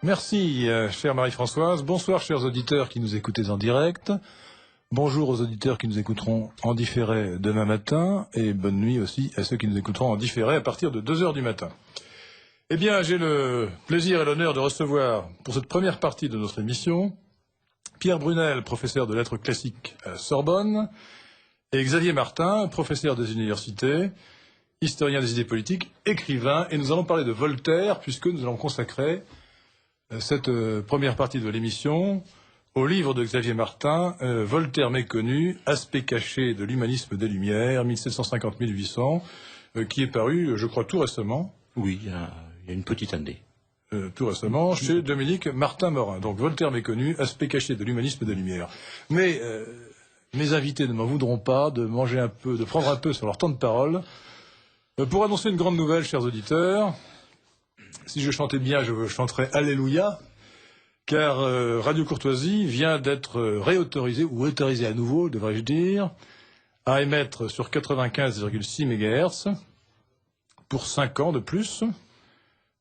Merci, chère Marie-Françoise. Bonsoir, chers auditeurs qui nous écoutez en direct. Bonjour aux auditeurs qui nous écouteront en différé demain matin. Et bonne nuit aussi à ceux qui nous écouteront en différé à partir de 2 heures du matin. Eh bien, j'ai le plaisir et l'honneur de recevoir, pour cette première partie de notre émission, Pierre Brunel, professeur de lettres classiques à la Sorbonne, et Xavier Martin, professeur des universités, historien des idées politiques, écrivain. Et nous allons parler de Voltaire, puisque nous allons consacrer cette première partie de l'émission au livre de Xavier Martin, Voltaire méconnu, aspect caché de l'humanisme des Lumières, 1750-1800, qui est paru, je crois, tout récemment. Oui, il y a une petite année. Tout récemment, chez Dominique Martin-Morin. Donc, Voltaire méconnu, aspect caché de l'humanisme des Lumières. Mais mes invités ne m'en voudront pas de manger un peu, de prendre un peu sur leur temps de parole, pour annoncer une grande nouvelle, chers auditeurs. Si je chantais bien, je chanterais Alléluia, car Radio Courtoisie vient d'être réautorisée, ou autorisée à nouveau, devrais-je dire, à émettre sur 95,6 MHz pour 5 ans de plus,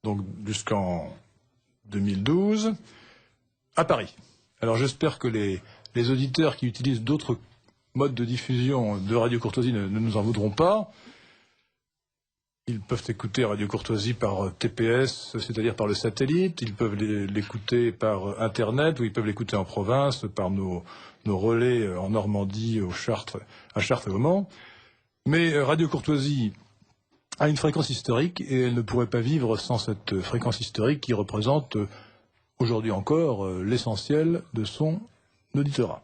donc jusqu'en 2012, à Paris. Alors j'espère que les auditeurs qui utilisent d'autres modes de diffusion de Radio Courtoisie ne nous en voudront pas. Ils peuvent écouter Radio Courtoisie par TPS, c'est-à-dire par le satellite. Ils peuvent l'écouter par Internet, ou ils peuvent l'écouter en province, par nos relais en Normandie, à Chartres et au Mans. Mais Radio Courtoisie a une fréquence historique, et elle ne pourrait pas vivre sans cette fréquence historique qui représente aujourd'hui encore l'essentiel de son auditorat,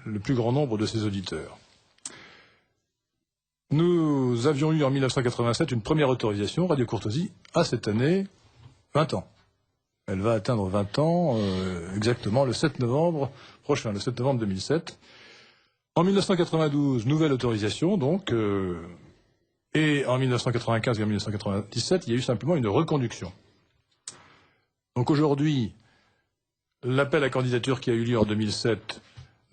le plus grand nombre de ses auditeurs. Nous avions eu en 1987 une première autorisation. Radio Courtoisie a cette année 20 ans. Elle va atteindre 20 ans exactement le 7 novembre prochain, le 7 novembre 2007. En 1992, nouvelle autorisation, donc, et en 1995 et en 1997, il y a eu simplement une reconduction. Donc aujourd'hui, l'appel à candidature qui a eu lieu en 2007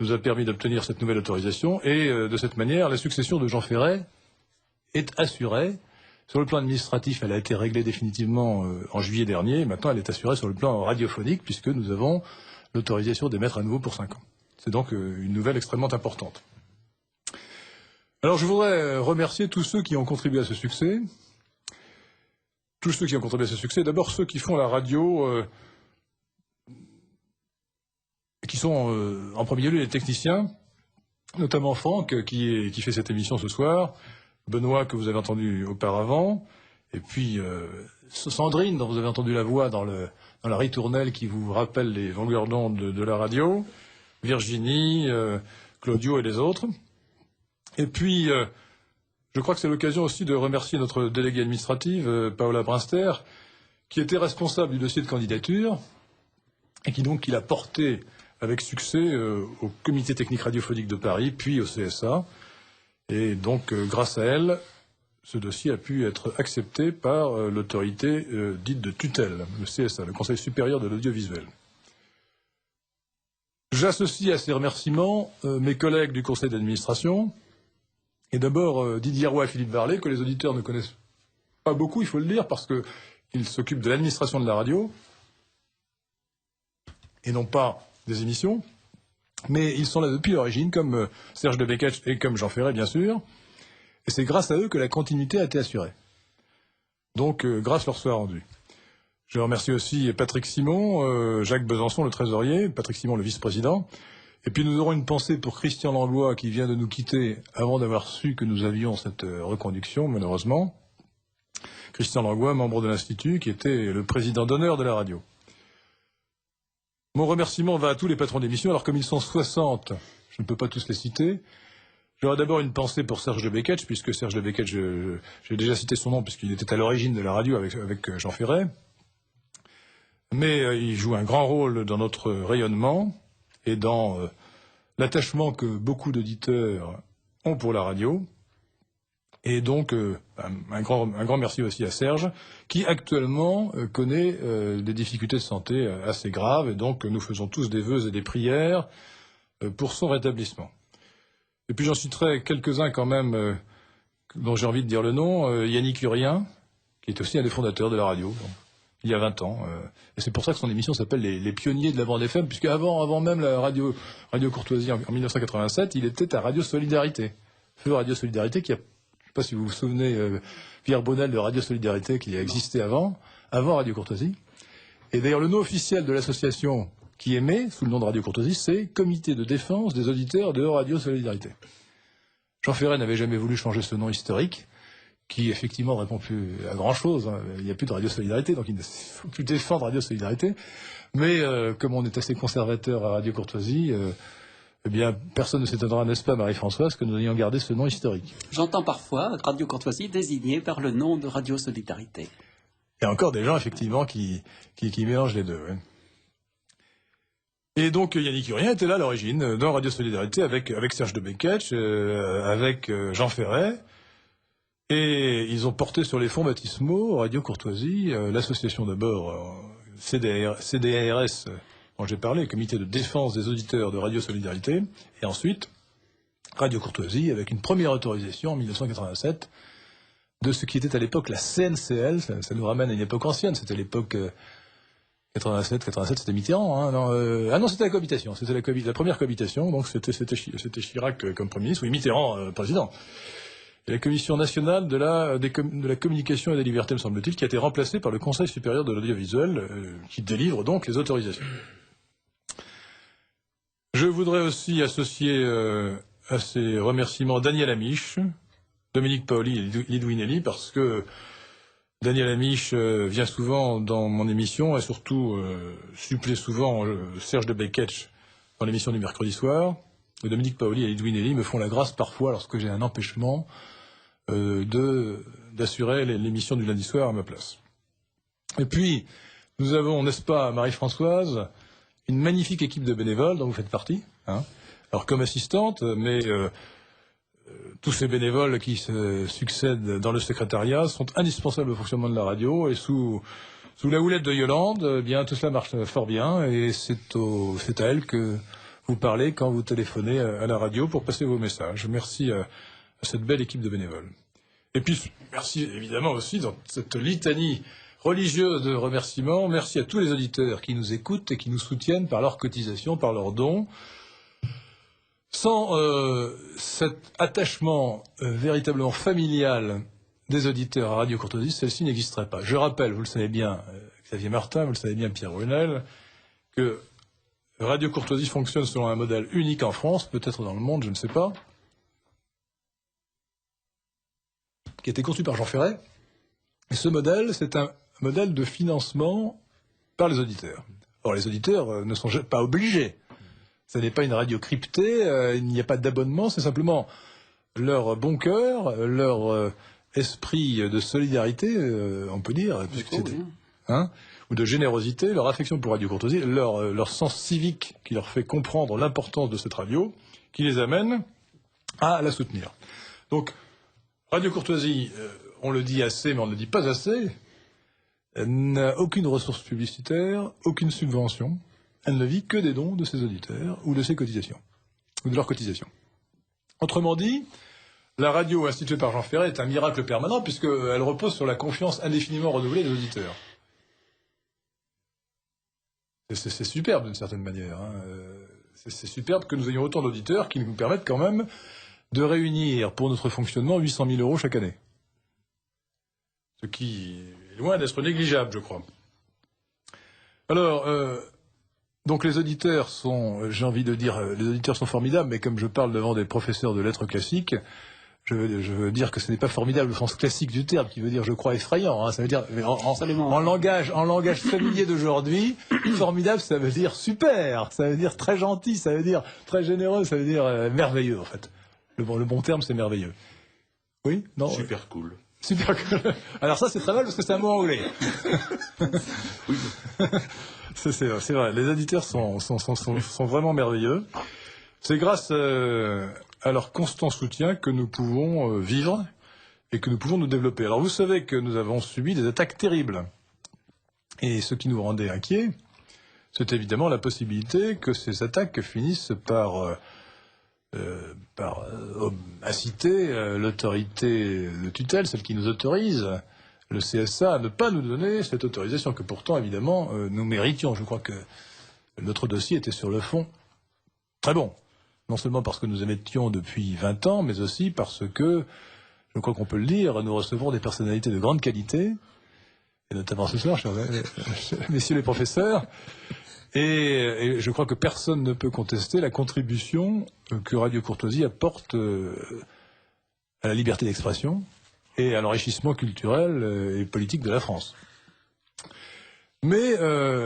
nous a permis d'obtenir cette nouvelle autorisation, et de cette manière, la succession de Jean Ferret est assurée. Sur le plan administratif, elle a été réglée définitivement en juillet dernier. Maintenant, elle est assurée sur le plan radiophonique, puisque nous avons l'autorisation d'émettre à nouveau pour 5 ans. C'est donc une nouvelle extrêmement importante. Alors, je voudrais remercier tous ceux qui ont contribué à ce succès. Tous ceux qui ont contribué à ce succès. D'abord, ceux qui font la radio, qui sont en premier lieu les techniciens, notamment Franck, qui fait cette émission ce soir, Benoît, que vous avez entendu auparavant, et puis Sandrine, dont vous avez entendu la voix dans la ritournelle qui vous rappelle les longueurs d'onde de la radio, Virginie, Claudio et les autres. Et puis, je crois que c'est l'occasion aussi de remercier notre déléguée administrative, Paola Brinster, qui était responsable du dossier de candidature, et qui l'a porté avec succès au Comité technique radiophonique de Paris, puis au CSA. Et donc, grâce à elle, ce dossier a pu être accepté par l'autorité dite de tutelle, le CSA, le Conseil supérieur de l'audiovisuel. J'associe à ces remerciements mes collègues du conseil d'administration, et d'abord Didier Roy et Philippe Varlet, que les auditeurs ne connaissent pas beaucoup, il faut le dire, parce qu'ils s'occupent de l'administration de la radio, et non pas des émissions, mais ils sont là depuis l'origine, comme Serge de Beketch et comme Jean Ferret, bien sûr, et c'est grâce à eux que la continuité a été assurée. Donc, grâce leur soit rendue. Je remercie aussi Patrick Simon, Jacques Besançon, le trésorier, Patrick Simon, le vice-président, et puis nous aurons une pensée pour Christian Langlois, qui vient de nous quitter avant d'avoir su que nous avions cette reconduction, malheureusement. Christian Langlois, membre de l'Institut, qui était le président d'honneur de la radio. Mon remerciement va à tous les patrons d'émission. Alors, comme ils sont 60, je ne peux pas tous les citer. J'aurai d'abord une pensée pour Serge de Beketch, puisque Serge de Beketch, j'ai déjà cité son nom, puisqu'il était à l'origine de la radio avec Jean Ferret. Mais il joue un grand rôle dans notre rayonnement et dans l'attachement que beaucoup d'auditeurs ont pour la radio. Et donc, un grand merci aussi à Serge, qui actuellement connaît des difficultés de santé assez graves, et donc nous faisons tous des vœux et des prières pour son rétablissement. Et puis j'en citerai quelques-uns quand même, dont j'ai envie de dire le nom, Yannick Urien, qui est aussi un des fondateurs de la radio. il y a 20 ans. Et c'est pour ça que son émission s'appelle les pionniers de la bande FM, puisque avant même la radio Courtoisie en 1987, il était à Radio Solidarité. Feu Radio Solidarité qui a, je ne sais pas si vous vous souvenez, Pierre Bonnel de Radio Solidarité qui a existé avant Radio Courtoisie. Et d'ailleurs, le nom officiel de l'association qui émet, sous le nom de Radio Courtoisie, c'est Comité de défense des auditeurs de Radio Solidarité. Jean Ferret n'avait jamais voulu changer ce nom historique, qui effectivement ne répond plus à grand-chose. Il n'y a plus de Radio Solidarité, donc il ne faut plus défendre Radio Solidarité. Mais comme on est assez conservateur à Radio Courtoisie, eh bien, personne ne s'étonnera, n'est-ce pas, Marie-Françoise, que nous ayons gardé ce nom historique. J'entends parfois Radio Courtoisie désignée par le nom de Radio Solidarité. Il y a encore des gens, effectivement, qui mélangent les deux. Ouais. Et donc, Yannick Urien était là à l'origine, dans Radio Solidarité, avec Serge de Beketch, avec Jean Ferret. Et ils ont porté sur les fonds baptismaux, Radio Courtoisie, l'association d'abord, CDARS, dont j'ai parlé, Comité de défense des auditeurs de Radio Solidarité, et ensuite Radio Courtoisie, avec une première autorisation en 1987 de ce qui était à l'époque la CNCL. Ça nous ramène à une époque ancienne, c'était l'époque 87, c'était Mitterrand. Hein, non, c'était la cohabitation, c'était la première cohabitation, donc c'était Chirac comme Premier ministre, oui, Mitterrand président. Et la Commission nationale de la communication et des libertés, me semble-t-il, qui a été remplacée par le Conseil supérieur de l'audiovisuel, qui délivre donc les autorisations. Je voudrais aussi associer à ces remerciements Daniel Amiche, Dominique Paoli et Lidwinelli, parce que Daniel Amiche vient souvent dans mon émission et surtout supplée souvent Serge de Beketch dans l'émission du mercredi soir. Et Dominique Paoli et Lidwinelli me font la grâce parfois, lorsque j'ai un empêchement, d'assurer l'émission du lundi soir à ma place. Et puis, nous avons, n'est-ce pas, Marie-Françoise, une magnifique équipe de bénévoles dont vous faites partie, hein. Alors comme assistante, mais tous ces bénévoles qui se succèdent dans le secrétariat sont indispensables au fonctionnement de la radio, et sous la houlette de Yolande, eh bien tout cela marche fort bien, et c'est à elle que vous parlez quand vous téléphonez à la radio pour passer vos messages. Merci à cette belle équipe de bénévoles. Et puis, merci évidemment aussi dans cette litanie religieuse de remerciements. Merci à tous les auditeurs qui nous écoutent et qui nous soutiennent par leurs cotisations, par leurs dons. Sans cet attachement véritablement familial des auditeurs à Radio Courtoisie, celle-ci n'existerait pas. Je rappelle, vous le savez bien, Xavier Martin, vous le savez bien, Pierre Brunel, que Radio Courtoisie fonctionne selon un modèle unique en France, peut-être dans le monde, je ne sais pas, qui a été conçu par Jean Ferret. Et ce modèle, c'est un modèle de financement par les auditeurs. Or, les auditeurs ne sont pas obligés. Ce n'est pas une radio cryptée, il n'y a pas d'abonnement, c'est simplement leur bon cœur, leur esprit de solidarité, on peut dire, ou de générosité, leur affection pour Radio Courtoisie, leur sens civique qui leur fait comprendre l'importance de cette radio, qui les amène à la soutenir. Donc, Radio Courtoisie, on le dit assez, mais on ne le dit pas assez, n'a aucune ressource publicitaire, aucune subvention. Elle ne vit que des dons de ses auditeurs ou de ses cotisations, ou de leurs cotisations. Autrement dit, la radio instituée par Jean Ferret est un miracle permanent puisqu'elle repose sur la confiance indéfiniment renouvelée des auditeurs. C'est superbe d'une certaine manière. Hein. C'est superbe que nous ayons autant d'auditeurs qui nous permettent quand même de réunir pour notre fonctionnement 800 000 € chaque année. Ce qui est loin d'être négligeable, je crois. Alors, donc les auditeurs sont, j'ai envie de dire, les auditeurs sont formidables, mais comme je parle devant des professeurs de lettres classiques, je veux dire que ce n'est pas formidable au sens classique du terme, qui veut dire, je crois, effrayant. Hein, ça veut dire, en langage familier d'aujourd'hui, formidable, ça veut dire super, ça veut dire très gentil, ça veut dire très généreux, ça veut dire merveilleux, en fait. Le bon terme, c'est merveilleux. Oui? Non? Super cool. Super cool. Alors ça, c'est très mal parce que c'est un mot anglais. Oui. C'est vrai. Les auditeurs sont vraiment merveilleux. C'est grâce à leur constant soutien que nous pouvons vivre et que nous pouvons nous développer. Alors vous savez que nous avons subi des attaques terribles. Et ce qui nous rendait inquiets, c'est évidemment la possibilité que ces attaques finissent par inciter l'autorité de tutelle, celle qui nous autorise, le CSA à ne pas nous donner cette autorisation que pourtant, évidemment, nous méritions. Je crois que notre dossier était sur le fond très bon. Non seulement parce que nous émettions depuis 20 ans, mais aussi parce que, je crois qu'on peut le dire, nous recevons des personnalités de grande qualité, et notamment ce soir, messieurs les professeurs, et je crois que personne ne peut contester la contribution que Radio Courtoisie apporte à la liberté d'expression et à l'enrichissement culturel et politique de la France. Mais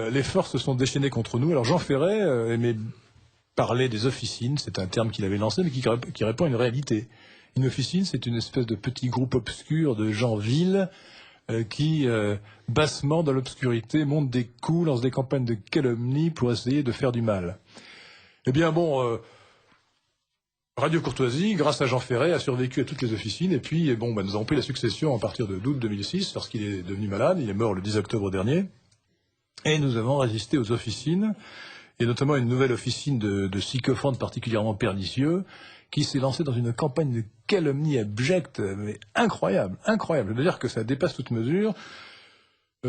les forces se sont déchaînées contre nous. Alors Jean Ferret aimait parler des officines, c'est un terme qu'il avait lancé, mais qui répond à une réalité. Une officine, c'est une espèce de petit groupe obscur de gens vils qui, bassement dans l'obscurité, montent des coups, lancent des campagnes de calomnie pour essayer de faire du mal. Eh bien bon, Radio Courtoisie, grâce à Jean Ferret, a survécu à toutes les officines, et puis bon, nous avons pris la succession à partir d'août 2006, lorsqu'il est devenu malade, il est mort le 10 octobre dernier, et nous avons résisté aux officines, et notamment une nouvelle officine de sycophantes particulièrement pernicieux, qui s'est lancée dans une campagne de calomnie abjecte, mais incroyable, incroyable. Je veux dire que ça dépasse toute mesure.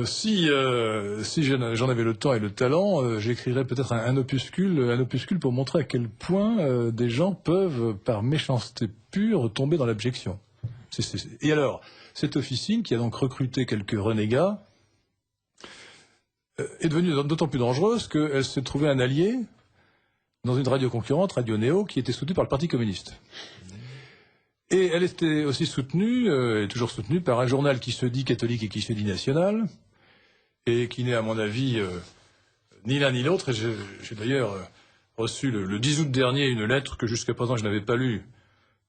Si j'en avais le temps et le talent, j'écrirais peut-être un opuscule pour montrer à quel point des gens peuvent, par méchanceté pure, tomber dans l'abjection. Et alors, cette officine, qui a donc recruté quelques renégats, est devenue d'autant plus dangereuse qu'elle s'est trouvée un allié dans une radio concurrente, Radio Néo, qui était soutenue par le Parti communiste. Et elle était aussi soutenue, et toujours soutenue, par un journal qui se dit catholique et qui se dit national, et qui n'est, à mon avis, ni l'un ni l'autre. Et j'ai d'ailleurs reçu le 10 août dernier une lettre que jusqu'à présent je n'avais pas lue,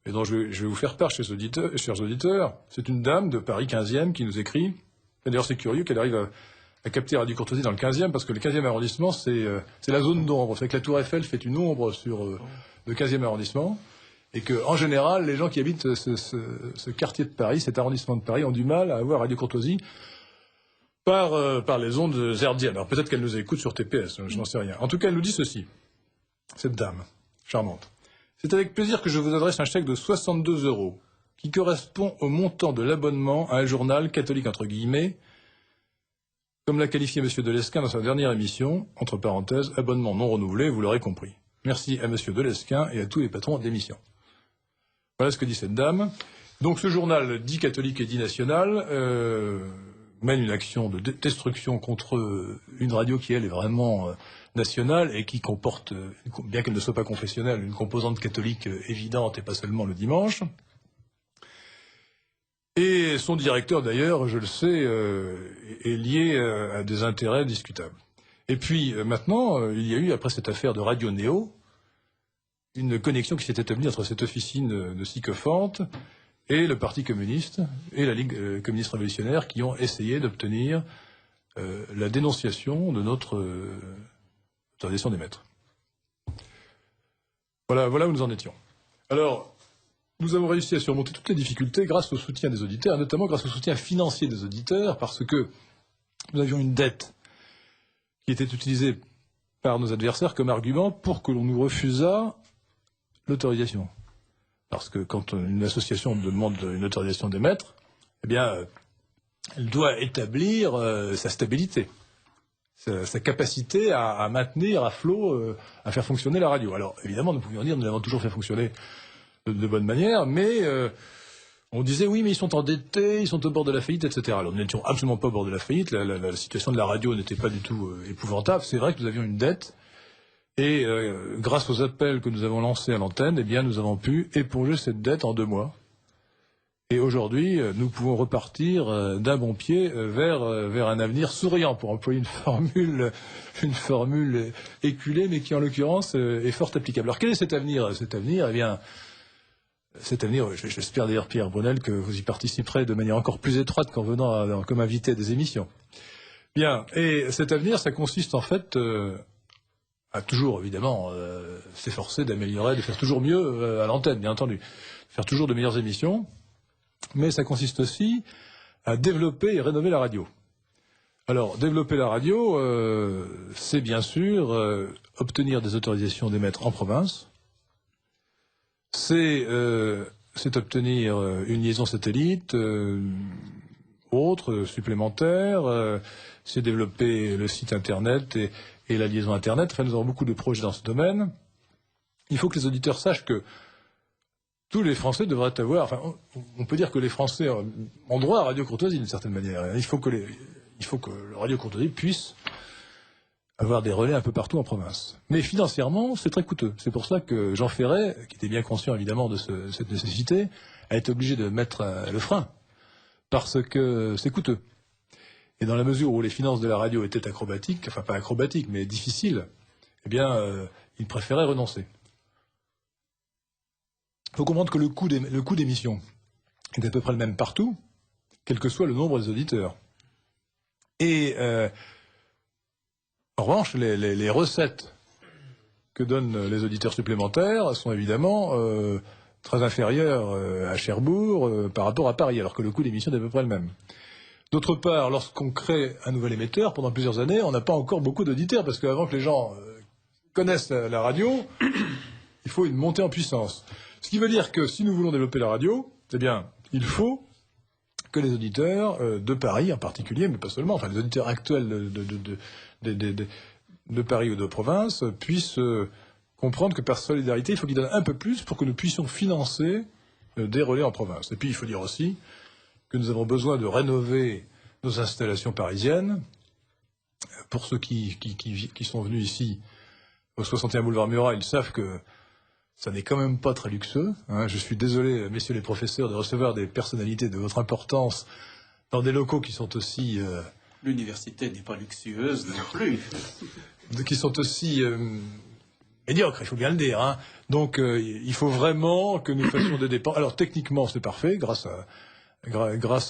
et dont je vais vous faire part, chers auditeurs. C'est une dame de Paris 15e qui nous écrit. Et d'ailleurs, c'est curieux qu'elle arrive à capter Radio Courtoisie dans le 15e, parce que le 15e arrondissement, c'est la zone d'ombre. C'est que la Tour Eiffel fait une ombre sur le 15e arrondissement, et que, en général, les gens qui habitent ce quartier de Paris, cet arrondissement de Paris, ont du mal à avoir Radio Courtoisie par les ondes hertziennes. Alors peut-être qu'elle nous écoute sur TPS, je n'en sais rien. En tout cas, elle nous dit ceci, cette dame charmante. C'est avec plaisir que je vous adresse un chèque de 62 €, qui correspond au montant de l'abonnement à un journal catholique, entre guillemets, comme l'a qualifié M. Delesquin dans sa dernière émission, entre parenthèses, abonnement non renouvelé, vous l'aurez compris. Merci à M. Delesquin et à tous les patrons d'émission. Voilà ce que dit cette dame. Donc ce journal dit catholique et dit national mène une action de destruction contre une radio qui, elle, est vraiment nationale et qui comporte, bien qu'elle ne soit pas confessionnelle, une composante catholique évidente et pas seulement le dimanche. Et son directeur, d'ailleurs, je le sais, est lié à des intérêts discutables. Et puis, maintenant, il y a eu, après cette affaire de Radio Néo, une connexion qui s'est établie entre cette officine de sycophantes et le Parti communiste et la Ligue communiste révolutionnaire qui ont essayé d'obtenir la dénonciation de notre autorisation d'émettre. Voilà où nous en étions. Alors, nous avons réussi à surmonter toutes les difficultés grâce au soutien des auditeurs, notamment grâce au soutien financier des auditeurs, parce que nous avions une dette qui était utilisée par nos adversaires comme argument pour que l'on nous refusât l'autorisation. Parce que quand une association demande une autorisation d'émettre, eh bien, elle doit établir sa stabilité, sa capacité à maintenir à flot, à faire fonctionner la radio. Alors, évidemment, nous pouvions dire, nous l'avons toujours fait fonctionner de bonne manière, mais on disait oui, mais ils sont endettés, ils sont au bord de la faillite, etc. Alors nous n'étions absolument pas au bord de la faillite, la situation de la radio n'était pas du tout épouvantable. C'est vrai que nous avions une dette, et grâce aux appels que nous avons lancés à l'antenne, eh bien nous avons pu éponger cette dette en 2 mois. Et aujourd'hui, nous pouvons repartir d'un bon pied vers un avenir souriant, pour employer une formule éculée, mais qui en l'occurrence est fort applicable. Alors quel est cet avenir ? Cet avenir, eh bien, j'espère d'ailleurs, Pierre Brunel, que vous y participerez de manière encore plus étroite qu'en venant comme invité à des émissions. Bien, et cet avenir, ça consiste en fait à toujours, évidemment, s'efforcer d'améliorer, de faire toujours mieux à l'antenne, bien entendu, faire toujours de meilleures émissions, mais ça consiste aussi à développer et rénover la radio. Alors, développer la radio, c'est bien sûr obtenir des autorisations d'émettre en province, c'est obtenir une liaison satellite autres supplémentaires. C'est développer le site Internet et la liaison Internet. Enfin, nous avons beaucoup de projets dans ce domaine. Il faut que les auditeurs sachent que tous les Français devraient avoir... Enfin, on peut dire que les Français ont droit à Radio Courtoisie d'une certaine manière. Il faut que le Radio Courtoisie puisse avoir des relais un peu partout en province. Mais financièrement, c'est très coûteux. C'est pour ça que Jean Ferret, qui était bien conscient évidemment de cette nécessité, a été obligé de mettre le frein. Parce que c'est coûteux. Et dans la mesure où les finances de la radio étaient acrobatiques, enfin pas acrobatiques, mais difficiles, eh bien, il préférait renoncer. Il faut comprendre que le coût d'émission est à peu près le même partout, quel que soit le nombre des auditeurs. Et en revanche, les recettes que donnent les auditeurs supplémentaires sont évidemment très inférieures à Cherbourg par rapport à Paris, alors que le coût d'émission est à peu près le même. D'autre part, lorsqu'on crée un nouvel émetteur, pendant plusieurs années, on n'a pas encore beaucoup d'auditeurs, parce qu'avant que les gens connaissent la radio, il faut une montée en puissance. Ce qui veut dire que si nous voulons développer la radio, eh bien, il faut que les auditeurs de Paris en particulier, mais pas seulement, enfin les auditeurs actuels de Paris ou de province, puissent comprendre que par solidarité, il faut qu'ils donnent un peu plus pour que nous puissions financer des relais en province. Et puis il faut dire aussi que nous avons besoin de rénover nos installations parisiennes. Pour ceux qui sont venus ici au 61 boulevard Murat, ils savent que ça n'est quand même pas très luxueux. Je suis désolé, messieurs les professeurs, de recevoir des personnalités de votre importance dans des locaux qui sont aussi... L'université n'est pas luxueuse non plus. Qui sont aussi médiocres, il faut bien le dire. Donc il faut vraiment que nous fassions des dépenses. Alors techniquement, c'est parfait, grâce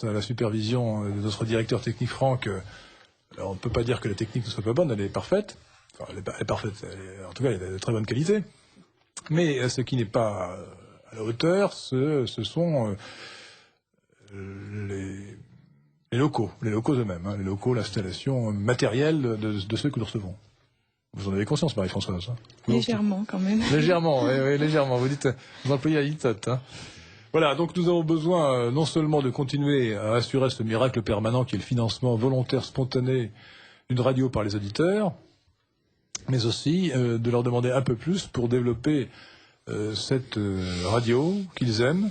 à la supervision de notre directeur technique Franck. Alors, on ne peut pas dire que la technique ne soit pas bonne, elle est parfaite. Enfin, elle est parfaite, en tout cas, elle est de très bonne qualité. Mais ce qui n'est pas à la hauteur, ce sont les locaux eux-mêmes, les locaux, l'installation matérielle de ceux que nous recevons. Vous en avez conscience, Marie-Françoise? Légèrement, quand même. Légèrement, oui, légèrement. Vous employez à litote. Voilà, donc nous avons besoin non seulement de continuer à assurer ce miracle permanent qui est le financement volontaire spontané d'une radio par les auditeurs, mais aussi de leur demander un peu plus pour développer cette radio qu'ils aiment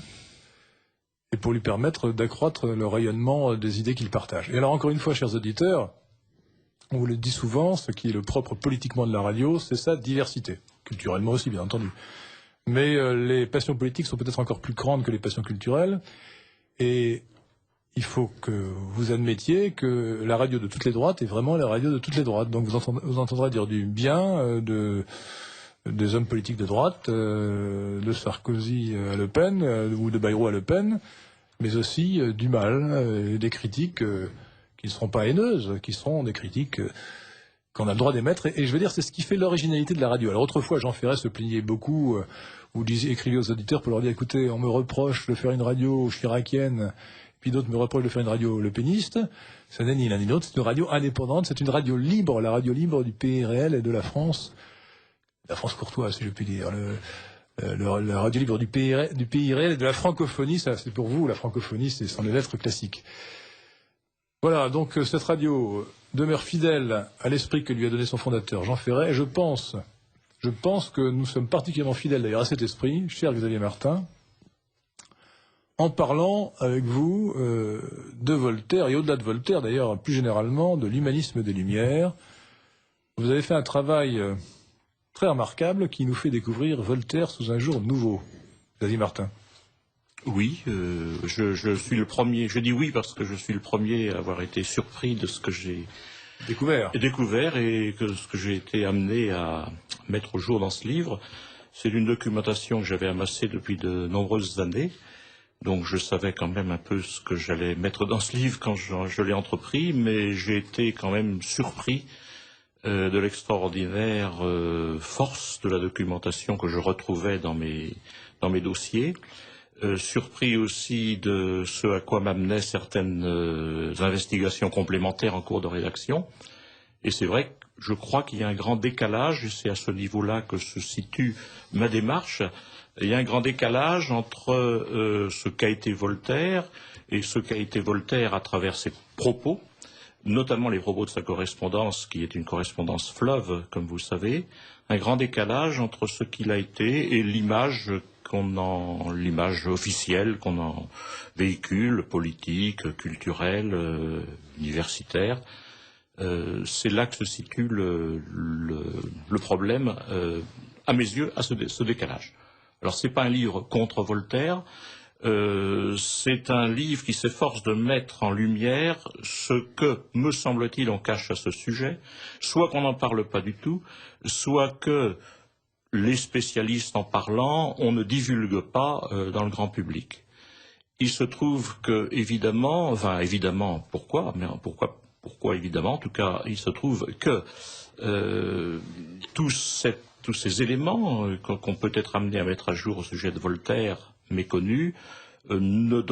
et pour lui permettre d'accroître le rayonnement des idées qu'ils partagent. Et alors encore une fois, chers auditeurs, on vous le dit souvent, ce qui est le propre politiquement de la radio, c'est sa diversité, culturellement aussi bien entendu. Mais les passions politiques sont peut-être encore plus grandes que les passions culturelles, et il faut que vous admettiez que la radio de toutes les droites est vraiment la radio de toutes les droites. Donc vous entendrez dire du bien des hommes politiques de droite, de Sarkozy à Le Pen, ou de Bayrou à Le Pen, mais aussi du mal, et des critiques qui ne seront pas haineuses, qui seront des critiques qu'on a le droit d'émettre. Et je veux dire, c'est ce qui fait l'originalité de la radio. Alors autrefois, Jean Ferret se plaignait beaucoup, ou écrivait aux auditeurs pour leur dire, écoutez, on me reproche de faire une radio chiracienne, puis d'autres me reprochent de faire une radio lepéniste. Ça n'est ni l'un ni l'autre, c'est une radio indépendante, c'est une radio libre, la radio libre du pays réel et de la France courtoise, si je puis dire. La radio libre du pays réel et de la francophonie, ça c'est pour vous, la francophonie, c'est sans les lettres classiques. Voilà, donc cette radio demeure fidèle à l'esprit que lui a donné son fondateur, Jean Ferret, et je pense que nous sommes particulièrement fidèles d'ailleurs à cet esprit, cher Xavier Martin, en parlant avec vous de Voltaire, et au-delà de Voltaire d'ailleurs, plus généralement, de l'humanisme des Lumières. Vous avez fait un travail très remarquable qui nous fait découvrir Voltaire sous un jour nouveau. Xavier Martin. Oui, je suis le premier. Je dis oui parce que je suis le premier à avoir été surpris de ce que j'ai découvert et que ce que j'ai été amené à mettre au jour dans ce livre. C'est une documentation que j'avais amassée depuis de nombreuses années. Donc je savais quand même un peu ce que j'allais mettre dans ce livre quand je l'ai entrepris, mais j'ai été quand même surpris de l'extraordinaire force de la documentation que je retrouvais dans mes dossiers. Surpris aussi de ce à quoi m'amenaient certaines investigations complémentaires en cours de rédaction. Et c'est vrai que je crois qu'il y a un grand décalage, et c'est à ce niveau-là que se situe ma démarche. Il y a un grand décalage entre ce qu'a été Voltaire et ce qu'a été Voltaire à travers ses propos, notamment les propos de sa correspondance, qui est une correspondance fleuve, comme vous savez, un grand décalage entre ce qu'il a été et l'image l'image officielle qu'on en véhicule, politique, culturelle, universitaire. C'est là que se situe le problème, à mes yeux, à ce décalage. Alors, c'est pas un livre contre Voltaire, c'est un livre qui s'efforce de mettre en lumière ce que, me semble-t-il, on cache à ce sujet, soit qu'on n'en parle pas du tout, soit que les spécialistes en parlant, on ne divulgue pas dans le grand public. Il se trouve que, évidemment, pourquoi évidemment, en tout cas, il se trouve que tous ces éléments qu'on peut être amené à mettre à jour au sujet de Voltaire, méconnus, ne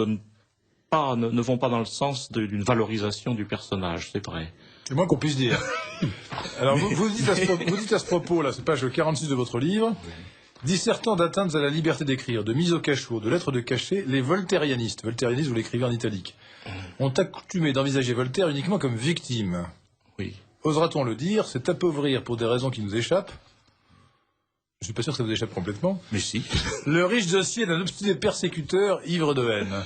vont pas dans le sens d'une valorisation du personnage, c'est vrai. C'est moins qu'on puisse dire. Alors, vous dites à ce propos, là, c'est page 46 de votre livre, dissertant d'atteintes à la liberté d'écrire, de mise au cachot, de lettres de cachet, les voltairianistes, vous l'écrivez en italique, ont accoutumé d'envisager Voltaire uniquement comme victime. Oui. Osera-t-on le dire, c'est appauvrir pour des raisons qui nous échappent. Je suis pas sûr que ça vous échappe complètement. Mais si. Le riche dossier d'un obstiné persécuteur ivre de haine.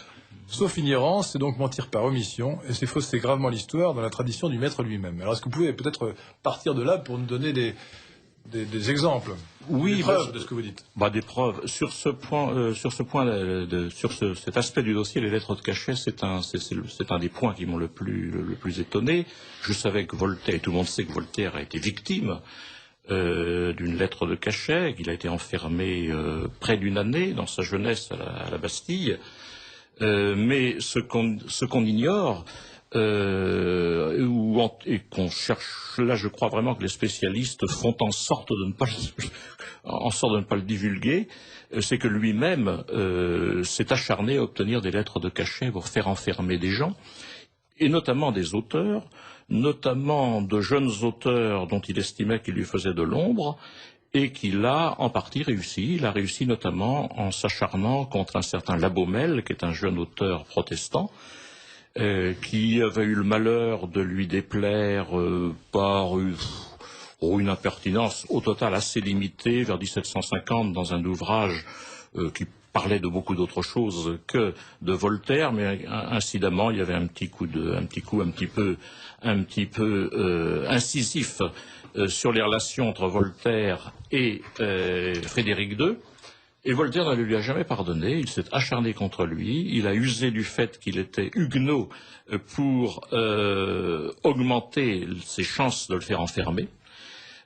Sauf ignorance, c'est donc mentir par omission, et c'est fausser gravement l'histoire dans la tradition du maître lui-même. Alors est-ce que vous pouvez peut-être partir de là pour nous donner des exemples, des preuves de ce que vous dites? Des preuves. Sur cet aspect du dossier, les lettres de cachet, c'est un des points qui m'ont le plus étonné. Je savais que Voltaire, et tout le monde sait que Voltaire a été victime d'une lettre de cachet, qu'il a été enfermé près d'une année dans sa jeunesse à la Bastille. Mais ce qu'on ignore, et qu'on cherche, là je crois vraiment que les spécialistes font en sorte de ne pas le divulguer, c'est que lui-même s'est acharné à obtenir des lettres de cachet pour faire enfermer des gens, et notamment des auteurs, notamment de jeunes auteurs dont il estimait qu'ils lui faisaient de l'ombre, et qu'il a en partie réussi. Il a réussi notamment en s'acharnant contre un certain Labomel, qui est un jeune auteur protestant, qui avait eu le malheur de lui déplaire par une impertinence au total assez limitée vers 1750 dans un ouvrage qui parlait de beaucoup d'autres choses que de Voltaire, mais incidemment il y avait un petit coup un petit peu incisif sur les relations entre Voltaire et Frédéric II. Et Voltaire ne lui a jamais pardonné, il s'est acharné contre lui, il a usé du fait qu'il était huguenot pour augmenter ses chances de le faire enfermer.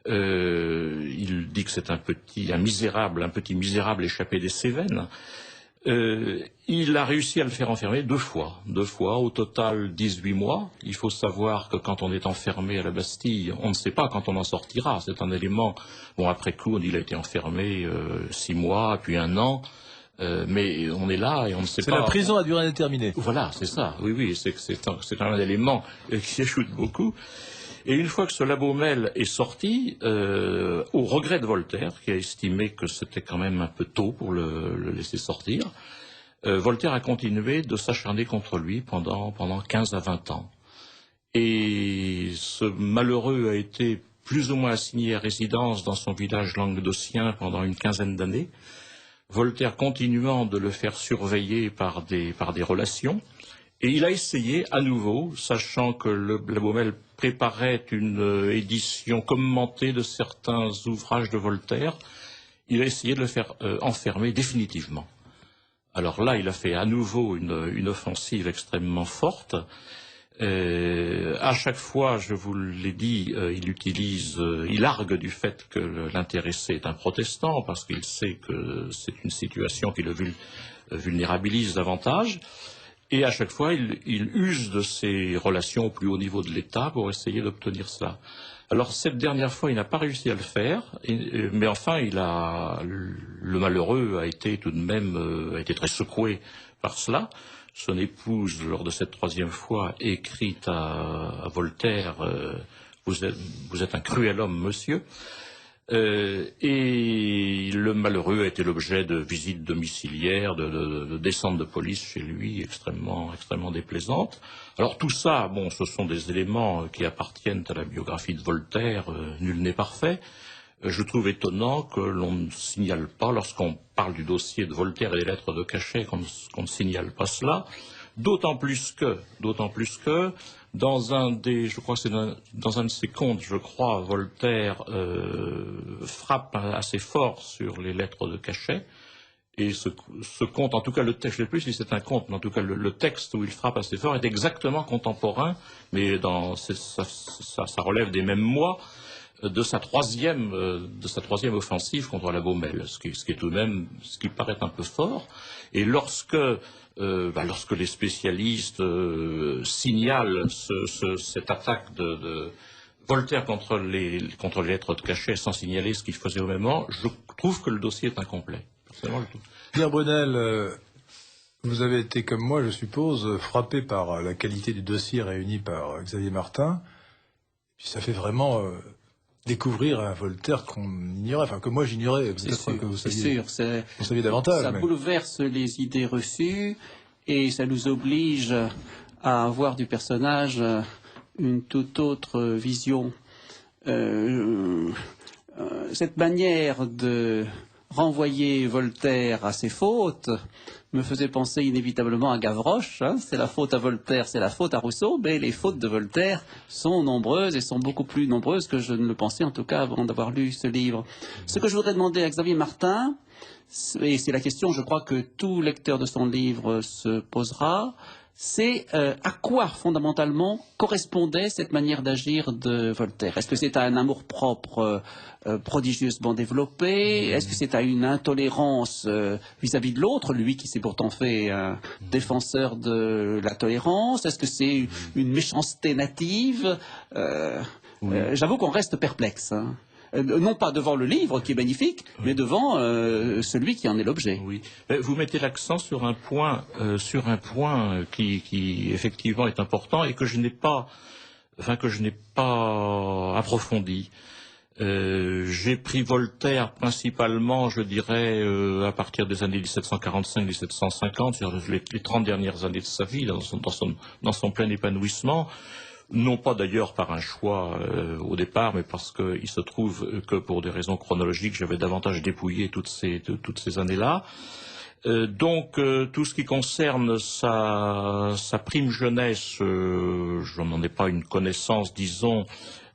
Il dit que c'est un petit misérable échappé des Cévennes. Il a réussi à le faire enfermer deux fois, au total 18 mois. Il faut savoir que quand on est enfermé à la Bastille, on ne sait pas quand on en sortira. C'est un élément, après coup, il a été enfermé 6 mois, puis 1 an, mais on est là et on ne sait pas. C'est la prison à durée indéterminée. Voilà, c'est ça, oui, c'est un élément qui ajoute beaucoup. Et une fois que ce Labomel est sorti, au regret de Voltaire, qui a estimé que c'était quand même un peu tôt pour le laisser sortir, Voltaire a continué de s'acharner contre lui pendant 15 à 20 ans. Et ce malheureux a été plus ou moins assigné à résidence dans son village languedocien pendant une quinzaine d'années, Voltaire continuant de le faire surveiller par des relations. Et il a essayé à nouveau, sachant que Labomel préparait une édition commentée de certains ouvrages de Voltaire, il a essayé de le faire enfermer définitivement. Alors là, il a fait à nouveau une offensive extrêmement forte. À chaque fois, je vous l'ai dit, il argue du fait que l'intéressé est un protestant, parce qu'il sait que c'est une situation qui le vulnérabilise davantage. Et à chaque fois, il use de ses relations au plus haut niveau de l'État pour essayer d'obtenir cela. Alors cette dernière fois, il n'a pas réussi à le faire, mais enfin, le malheureux a été tout de même très secoué par cela. Son épouse, lors de cette troisième fois, écrit à Voltaire « Vous êtes un cruel homme, monsieur ». Et le malheureux a été l'objet de visites domiciliaires, de descentes de police chez lui, extrêmement déplaisantes. Alors tout ça, bon, ce sont des éléments qui appartiennent à la biographie de Voltaire, nul n'est parfait. Je trouve étonnant que l'on ne signale pas, lorsqu'on parle du dossier de Voltaire et des lettres de cachet, qu'on ne signale pas cela. D'autant plus que, dans un de ses contes, je crois, Voltaire frappe assez fort sur les lettres de cachet. Et ce conte, en tout cas le texte, je ne sais plus si c'est un conte, mais en tout cas le texte où il frappe assez fort est exactement contemporain, mais ça relève des mêmes mois, de sa troisième offensive contre la Baumelle, ce qui est tout de même, ce qui paraît un peu fort. Et lorsque les spécialistes signalent cette attaque de Voltaire contre les lettres de cachet sans signaler ce qu'il faisait au même moment, je trouve que le dossier est incomplet. Pierre Brunel, vous avez été comme moi, je suppose, frappé par la qualité du dossier réuni par Xavier Martin. Puis ça fait vraiment découvrir un Voltaire qu'on ignorait, enfin que moi j'ignorais. C'est sûr, vous saviez davantage. Ça bouleverse les idées reçues et ça nous oblige à avoir du personnage une toute autre vision. Cette manière de renvoyer Voltaire à ses fautes me faisait penser inévitablement à Gavroche. C'est la faute à Voltaire, c'est la faute à Rousseau, mais les fautes de Voltaire sont nombreuses et sont beaucoup plus nombreuses que je ne le pensais, en tout cas, avant d'avoir lu ce livre. Ce que je voudrais demander à Xavier Martin, et c'est la question, je crois, que tout lecteur de son livre se posera, c'est à quoi, fondamentalement, correspondait cette manière d'agir de Voltaire? Est-ce que c'est à un amour-propre prodigieusement développé? Est-ce que c'est à une intolérance vis-à-vis de l'autre, lui qui s'est pourtant fait un défenseur de la tolérance? Est-ce que c'est une méchanceté native? J'avoue qu'on reste perplexe. Non pas devant le livre qui est magnifique, mais devant celui qui en est l'objet. Oui. Vous mettez l'accent sur un point qui effectivement est important et que je n'ai pas approfondi. J'ai pris Voltaire principalement, je dirais, à partir des années 1745-1750, c'est-à-dire les 30 dernières années de sa vie, dans son plein épanouissement. Non pas d'ailleurs par un choix au départ, mais parce qu'il se trouve que pour des raisons chronologiques, j'avais davantage dépouillé toutes ces années-là. Donc tout ce qui concerne sa prime jeunesse, je n'en ai pas une connaissance, disons,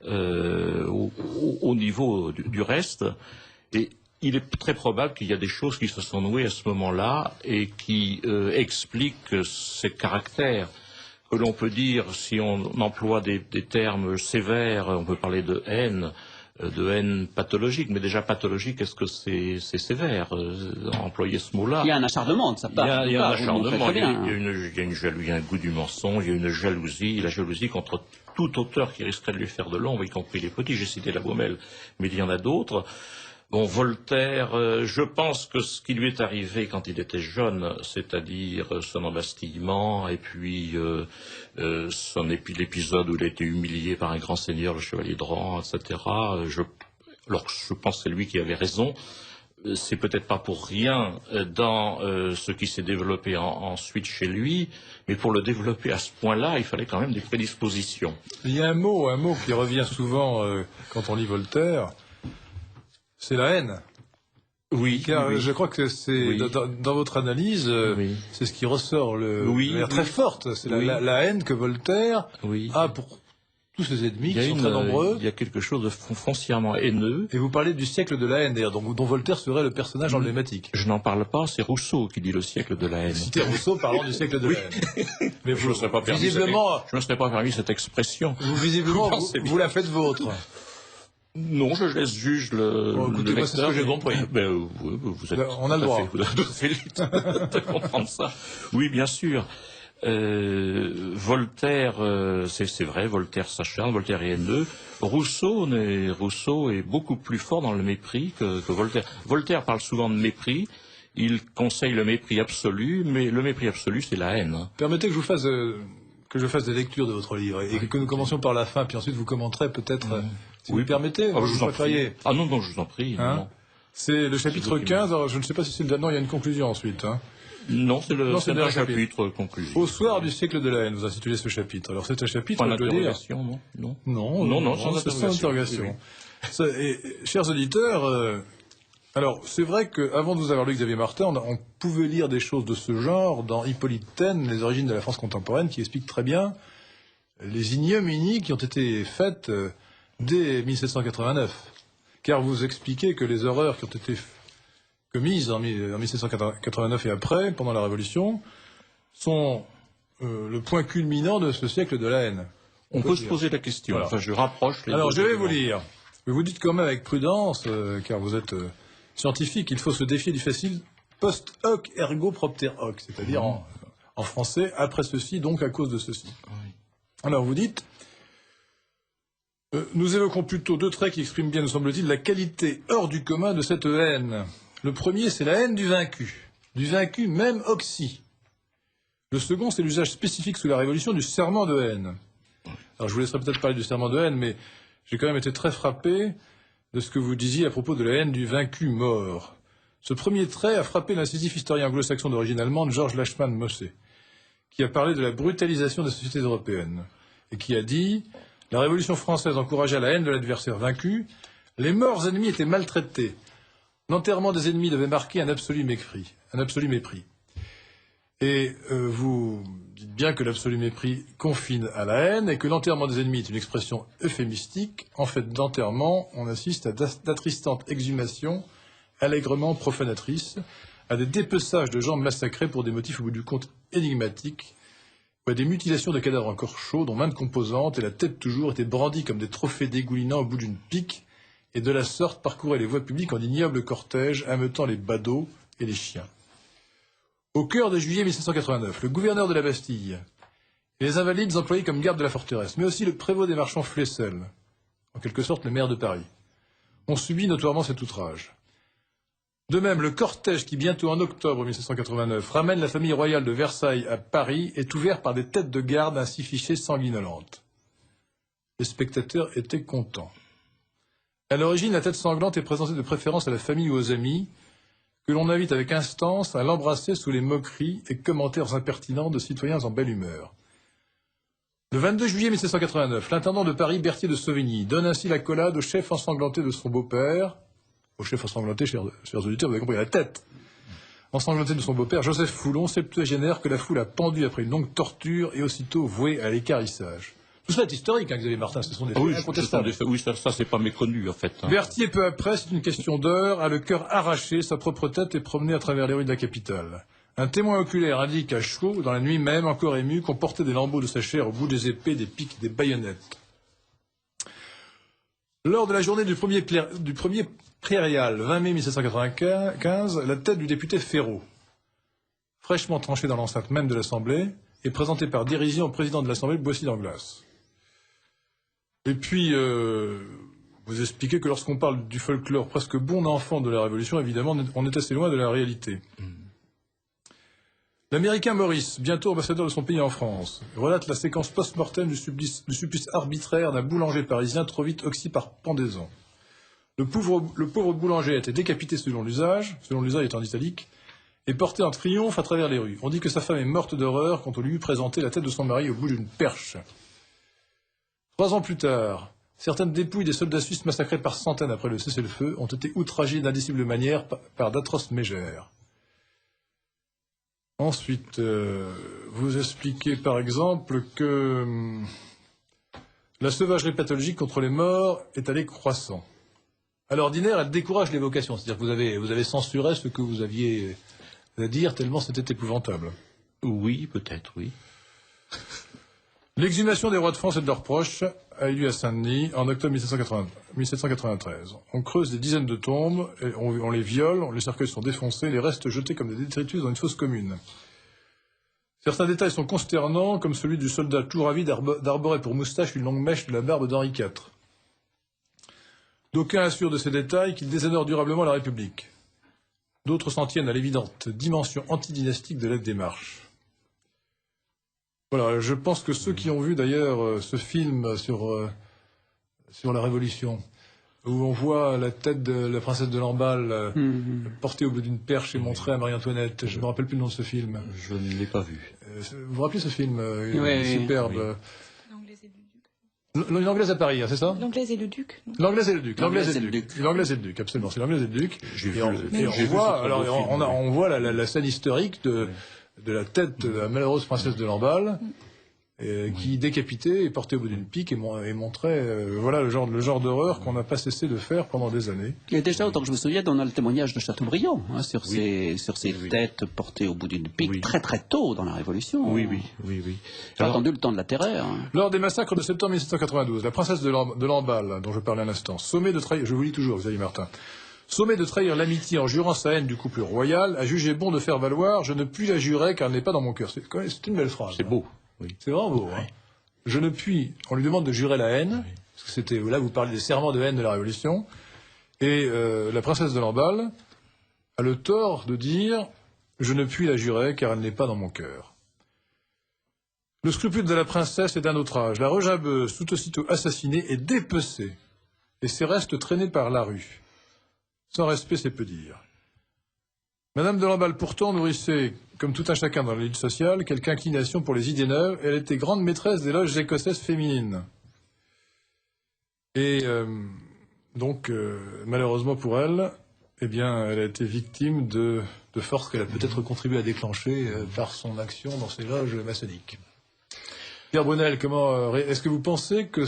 au niveau du reste. Et il est très probable qu'il y a des choses qui se sont nouées à ce moment-là et qui expliquent ses caractères. Que l'on peut dire, si on emploie des termes sévères, on peut parler de haine pathologique, mais déjà pathologique, est-ce que c'est sévère employer ce mot-là? Il y a un acharnement de sa part. Il y a un acharnement, il y a une jalousie, il y a un goût du mensonge, il y a une jalousie, la jalousie contre tout auteur qui risquerait de lui faire de l'ombre, y compris les petits. J'ai cité la Baumelle, mais il y en a d'autres. Bon, Voltaire, je pense que ce qui lui est arrivé quand il était jeune, c'est-à-dire son embastillement et puis l'épisode où il a été humilié par un grand seigneur, le chevalier de Rohan, etc. Alors je pense que c'est lui qui avait raison. C'est peut-être pas pour rien dans ce qui s'est développé ensuite chez lui, mais pour le développer à ce point-là, il fallait quand même des prédispositions. Il y a un mot qui revient souvent quand on lit Voltaire. C'est la haine. Oui. Car oui. je crois que c'est dans votre analyse, c'est ce qui ressort de manière très forte. C'est la haine que Voltaire a pour tous ses ennemis qui sont très nombreux. Il y a quelque chose de foncièrement haineux. Et vous parlez du siècle de la haine, d'ailleurs, dont Voltaire serait le personnage emblématique. Je n'en parle pas, c'est Rousseau qui dit le siècle de la haine. Citez Rousseau parlant du siècle de la haine. Mais je ne me serais pas permis cette expression. Visiblement, vous la faites vôtre. Non, je laisse juge le lecteur. C'est ce que j'ai compris. On a le droit. Vous avez fait de comprendre ça. Oui, bien sûr. Voltaire, c'est vrai, Voltaire s'acharne, Voltaire est haineux. Rousseau est beaucoup plus fort dans le mépris que Voltaire. Voltaire parle souvent de mépris. Il conseille le mépris absolu, mais le mépris absolu, c'est la haine. Permettez que je fasse des lectures de votre livre et que nous commencions par la fin, puis ensuite vous commenterez peut-être si vous me permettez. Je vous en prie. Ah non, je vous en prie. Hein, c'est le chapitre 15, alors je ne sais pas si c'est le... Non, il y a une conclusion ensuite. Hein. Non, c'est le dernier chapitre conclusion. Au soir du siècle de la haine, vous intitulez ce chapitre. Alors c'est un chapitre... Point d'interrogation, non, sans interrogation. Et, chers auditeurs, alors c'est vrai qu'avant de vous avoir lu Xavier Martin, on pouvait lire des choses de ce genre dans Hippolyte Taine, Les origines de la France contemporaine, qui explique très bien les ignominies qui ont été faites dès 1789. Car vous expliquez que les horreurs qui ont été commises en 1789 et après, pendant la Révolution, sont le point culminant de ce siècle de la haine. On peut se poser la question. Voilà. Enfin, je rapproche les... Alors, je vais vous lire. Mais vous dites quand même avec prudence, car vous êtes scientifique, il faut se défier du facile post hoc ergo propter hoc, c'est-à-dire en français, après ceci, donc à cause de ceci. Oui. Alors, vous dites... nous évoquons plutôt deux traits qui expriment bien, nous semble-t-il, la qualité hors du commun de cette haine. Le premier, c'est la haine du vaincu même oxy. Le second, c'est l'usage spécifique sous la Révolution du serment de haine. Alors je vous laisserai peut-être parler du serment de haine, mais j'ai quand même été très frappé de ce que vous disiez à propos de la haine du vaincu mort. Ce premier trait a frappé l'incisif historien anglo-saxon d'origine allemande Georges Lachmann-Mosse, qui a parlé de la brutalisation des sociétés européennes, et qui a dit « La Révolution française encourageait la haine de l'adversaire vaincu, les morts ennemis étaient maltraités. L'enterrement des ennemis devait marquer un absolu mépris. Et vous dites bien que l'absolu mépris confine à la haine et que l'enterrement des ennemis est une expression euphémistique. En fait d'enterrement, on assiste à d'attristantes exhumations allègrement profanatrices, à des dépeçages de jambes massacrées pour des motifs au bout du compte énigmatiques, ou à des mutilations de cadavres encore chauds dont maintes composantes et la tête toujours étaient brandies comme des trophées dégoulinants au bout d'une pique, et de la sorte parcouraient les voies publiques en ignobles cortèges, ameutant les badauds et les chiens. Au cœur de juillet 1789, le gouverneur de la Bastille et les invalides employés comme garde de la forteresse, mais aussi le prévôt des marchands Flessel, en quelque sorte le maire de Paris, ont subi notoirement cet outrage. De même, le cortège qui, bientôt en octobre 1789, ramène la famille royale de Versailles à Paris est ouvert par des têtes de garde ainsi fichées sanguinolentes. Les spectateurs étaient contents. À l'origine, la tête sanglante est présentée de préférence à la famille ou aux amis, que l'on invite avec instance à l'embrasser sous les moqueries et commentaires impertinents de citoyens en belle humeur. Le 22 juillet 1789, l'intendant de Paris, Berthier de Sauvigny, donne ainsi l'accolade au chef ensanglanté de son beau-père, au chef ensanglanté, chers auditeurs, vous avez compris, la tête ensanglantée de son beau-père, Joseph Foulon, septuagénaire, que la foule a pendu après une longue torture et aussitôt voué à l'équarrissage. Tout ça est historique, hein, Xavier Martin, ce sont des faits incontestables. Oui, ça c'est pas méconnu, en fait. Hein. Berthier, peu après, c'est une question d'heure, a le cœur arraché, sa propre tête est promenée à travers les rues de la capitale. Un témoin oculaire indique à chaud, dans la nuit même, encore ému, qu'on portait des lambeaux de sa chair au bout des épées, des piques, des baïonnettes. Lors de la journée du premier prairial, 20 mai 1795, la tête du député Ferraud, fraîchement tranchée dans l'enceinte même de l'Assemblée, est présentée par dérision au président de l'Assemblée, Boissy d'Anglas. Et puis, vous expliquez que lorsqu'on parle du folklore presque bon enfant de la Révolution, évidemment, on est assez loin de la réalité. L'Américain Maurice, bientôt ambassadeur de son pays en France, relate la séquence post-mortem du supplice arbitraire d'un boulanger parisien trop vite oxy par pendaison. Le pauvre boulanger a été décapité selon l'usage est en italique, et porté en triomphe à travers les rues. On dit que sa femme est morte d'horreur quand on lui eut présenté la tête de son mari au bout d'une perche. 3 ans plus tard, certaines dépouilles des soldats suisses massacrés par centaines après le cessez-le-feu ont été outragées d'indicibles manières par d'atroces mégères. Ensuite, vous expliquez par exemple que la sauvagerie pathologique contre les morts est allée croissant. À l'ordinaire, elle décourage l'évocation, c'est-à-dire que vous avez censuré ce que vous aviez à dire tellement c'était épouvantable. Oui, peut-être, oui. L'exhumation des rois de France et de leurs proches a eu lieu à Saint-Denis en octobre 1793. On creuse des dizaines de tombes, et on les viole, les cercueils sont défoncés, les restes jetés comme des détritus dans une fosse commune. Certains détails sont consternants, comme celui du soldat tout ravi d'arborer pour moustache une longue mèche de la barbe d'Henri IV. D'aucuns assurent de ces détails qu'ils déshonorent durablement la République. D'autres s'en tiennent à l'évidente dimension antidynastique de la démarche. Voilà, je pense que ceux qui ont vu d'ailleurs ce film sur sur la Révolution, où on voit la tête de la princesse de Lamballe portée au bout d'une perche et montrée à Marie-Antoinette. Je ne me rappelle plus le nom de ce film. Je ne l'ai pas vu. Vous vous rappelez ce film superbe? L'Anglaise et le Duc. L'Anglaise à Paris, hein, c'est ça? L'Anglaise et le Duc. L'Anglaise et le Duc. L'Anglaise et le Duc. L'Anglaise et le Duc, absolument. C'est l'Anglaise et le Duc. On voit la scène historique de la tête de la malheureuse princesse de Lamballe, qui, décapitée, est portée au bout d'une pique et montrait, voilà le genre d'horreur qu'on n'a pas cessé de faire pendant des années. Et déjà, autant que je me souviens, on a le témoignage de Chateaubriand sur ces têtes portées au bout d'une pique très très tôt dans la Révolution. Oui. J'ai attendu le temps de la terreur. Lors des massacres de septembre 1792, la princesse de Lamballe, dont je parlais à l'instant, sommet de trahir, je vous lis toujours, Xavier Martin, sommet de trahir l'amitié en jurant sa haine du couple royal, a jugé bon de faire valoir, je ne puis la jurer car elle n'est pas dans mon cœur. C'est une belle phrase. C'est beau. Oui. C'est vraiment beau. Hein. Je ne puis. On lui demande de jurer la haine. Parce que c'était là vous parlez des serments de haine de la Révolution. Et la princesse de Lamballe a le tort de dire je ne puis la jurer car elle n'est pas dans mon cœur. Le scrupule de la princesse est d'un autre âge. La rejabeuse, tout aussitôt assassinée, est dépecée et ses restes traînés par la rue. Sans respect, c'est peu dire. Madame de Lamballe, pourtant, nourrissait, comme tout un chacun dans l'élite sociale, quelque inclination pour les idées neuves. Elle était grande maîtresse des loges écossaises féminines. Et donc, malheureusement pour elle, eh bien, elle a été victime de forces qu'elle a peut-être contribué à déclencher par son action dans ces loges maçonniques. Pierre Brunel, est-ce que vous pensez que,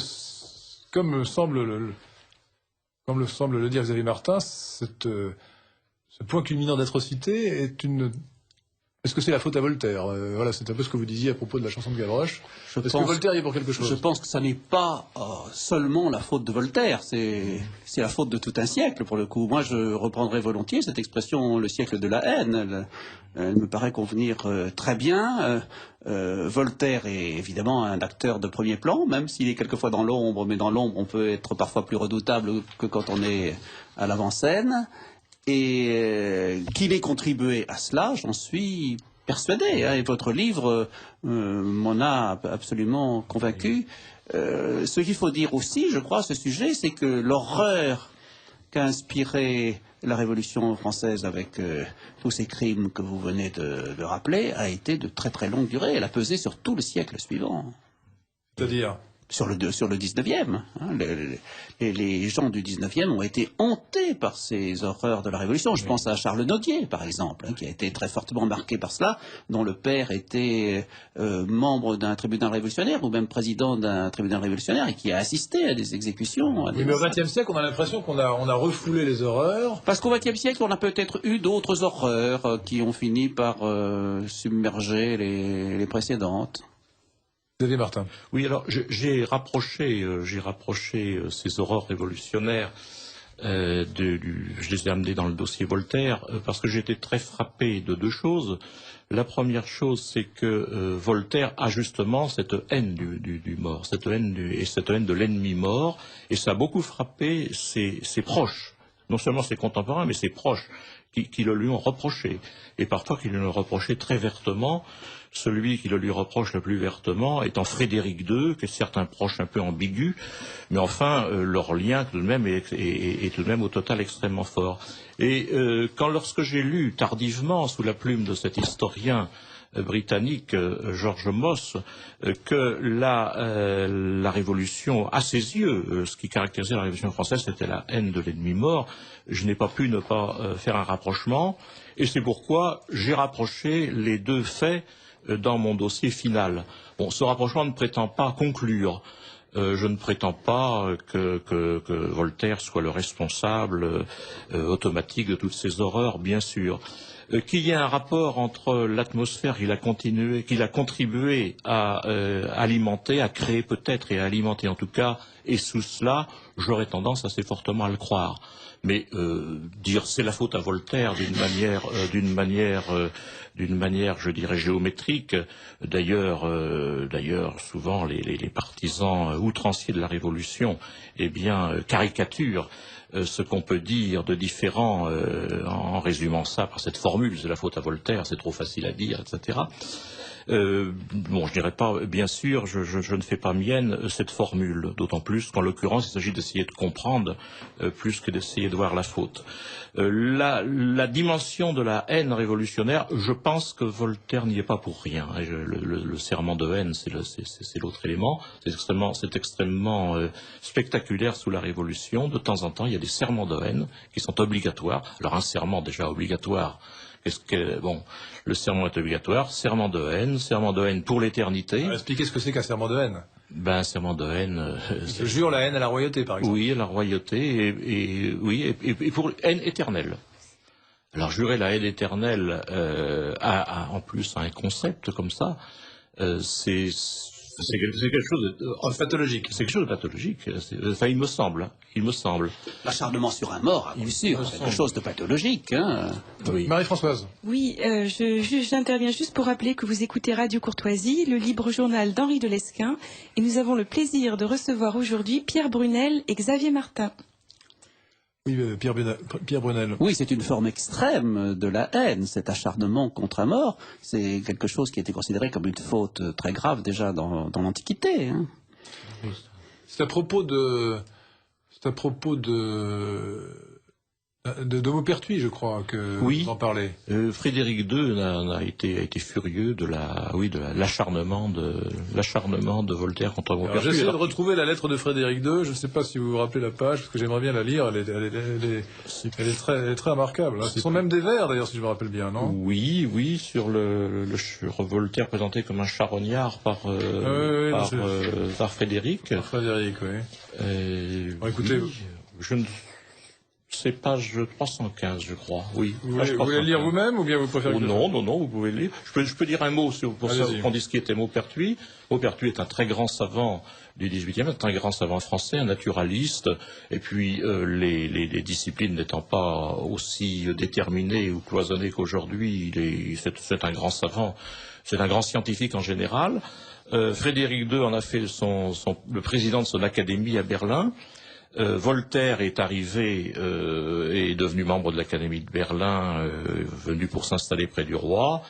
comme semble le dire Xavier Martin, ce point culminant d'atrocité est-ce que c'est la faute à Voltaire? Voilà, c'est un peu ce que vous disiez à propos de la chanson de Gavroche. Est-ce que Voltaire y est pour quelque chose? Je pense que ça n'est pas seulement la faute de Voltaire, c'est la faute de tout un siècle pour le coup. Moi, je reprendrai volontiers cette expression, le siècle de la haine. Elle me paraît convenir très bien. Voltaire est évidemment un acteur de premier plan, même s'il est quelquefois dans l'ombre, mais dans l'ombre, on peut être parfois plus redoutable que quand on est à l'avant-scène. Et qu'il ait contribué à cela, j'en suis persuadé. Et votre livre m'en a absolument convaincu. Ce qu'il faut dire aussi, je crois, à ce sujet, c'est que l'horreur qu'a inspiré la Révolution française avec tous ces crimes que vous venez de rappeler a été de très très longue durée. Elle a pesé sur tout le siècle suivant. C'est-à-dire sur le 19e. Les gens du 19e ont été hantés par ces horreurs de la Révolution. Je pense à Charles Nodier, par exemple, qui a été très fortement marqué par cela, dont le père était membre d'un tribunal révolutionnaire, ou même président d'un tribunal révolutionnaire, et qui a assisté à des exécutions. Oui, mais au XXe siècle, on a l'impression qu'on a refoulé les horreurs. Parce qu'au XXe siècle, on a peut-être eu d'autres horreurs qui ont fini par submerger les précédentes. Xavier Martin. Oui, alors j'ai rapproché ces horreurs révolutionnaires. Je les ai amenées dans le dossier Voltaire parce que j'étais très frappé de deux choses. La première chose, c'est que Voltaire a justement cette haine du mort, cette haine de l'ennemi mort, et ça a beaucoup frappé ses proches, non seulement ses contemporains, mais ses proches, qui le lui ont reproché, et parfois qui le lui ont reproché très vertement. Celui qui le lui reproche le plus vertement étant Frédéric II, que certains proches un peu ambigus, mais enfin leur lien tout de même est tout de même au total extrêmement fort. Et lorsque j'ai lu tardivement sous la plume de cet historien britannique George Moss que la Révolution, à ses yeux, ce qui caractérisait la Révolution française, c'était la haine de l'ennemi mort, je n'ai pas pu ne pas faire un rapprochement, et c'est pourquoi j'ai rapproché les deux faits dans mon dossier final. Bon, ce rapprochement ne prétend pas conclure. Je ne prétends pas que Voltaire soit le responsable automatique de toutes ces horreurs, bien sûr. Qu'il y ait un rapport entre l'atmosphère qu'il a contribué à alimenter, à créer peut-être et à alimenter en tout cas, et sous cela, j'aurais tendance assez fortement à le croire. Mais dire c'est la faute à Voltaire d'une manière, je dirais, géométrique. D'ailleurs, souvent les partisans outranciers de la Révolution, caricaturent ce qu'on peut dire de différent en résumant ça par cette formule, c'est la faute à Voltaire, c'est trop facile à dire, etc. Bon, je dirais pas, bien sûr, je ne fais pas mienne cette formule, d'autant plus qu'en l'occurrence, il s'agit d'essayer de comprendre plus que d'essayer de voir la faute. La dimension de la haine révolutionnaire, je pense que Voltaire n'y est pas pour rien. Le serment de haine, c'est l'autre élément. C'est extrêmement spectaculaire sous la Révolution. De temps en temps, il y a des serments de haine qui sont obligatoires. Alors un serment déjà obligatoire. Bon, le serment est obligatoire, serment de haine pour l'éternité. Expliquez ce que c'est qu'un serment de haine. Ben, un serment de haine. Je jure la haine à la royauté, par exemple. Oui, à la royauté, et pour haine éternelle. Alors, jurer la haine éternelle en plus à un concept comme ça, c'est quelque chose de pathologique. C'est quelque chose de pathologique. Enfin, il me semble. L'acharnement sur un mort, à coup sûr, c'est quelque chose de pathologique. Hein. Oui. Marie-Françoise. Oui, j'interviens juste pour rappeler que vous écoutez Radio Courtoisie, le libre journal d'Henri de Lesquen, et nous avons le plaisir de recevoir aujourd'hui Pierre Brunel et Xavier Martin. Oui, Pierre Brunel. Oui, c'est une forme extrême de la haine, cet acharnement contre un mort. C'est quelque chose qui était considéré comme une faute très grave déjà dans l'Antiquité. Hein. C'est à propos de Maupertuis, je crois, que vous en parlez. Frédéric II a été furieux de l'acharnement de Voltaire contre Maupertuis. J'essaie de retrouver la lettre de Frédéric II. Je ne sais pas si vous vous rappelez la page, parce que j'aimerais bien la lire. Elle est très remarquable. Ce sont même des vers, d'ailleurs, si je me rappelle bien, non? Oui, sur Voltaire présenté comme un charognard par Frédéric. Par Frédéric, oui. Écoutez, c'est page 315, je crois. Oui. Vous voulez le lire vous-même ou bien vous préférez non, vous pouvez le lire. Je peux dire un mot pour ça qu'on dise qui était Maupertuis. Maupertuis est un très grand savant du XVIIIe, c'est un grand savant français, un naturaliste, et puis les disciplines n'étant pas aussi déterminées ou cloisonnées qu'aujourd'hui, c'est un grand savant, c'est un grand scientifique en général. Frédéric II en a fait le président de son académie à Berlin. Voltaire est arrivé et est devenu membre de l'Académie de Berlin, venu pour s'installer près du roi.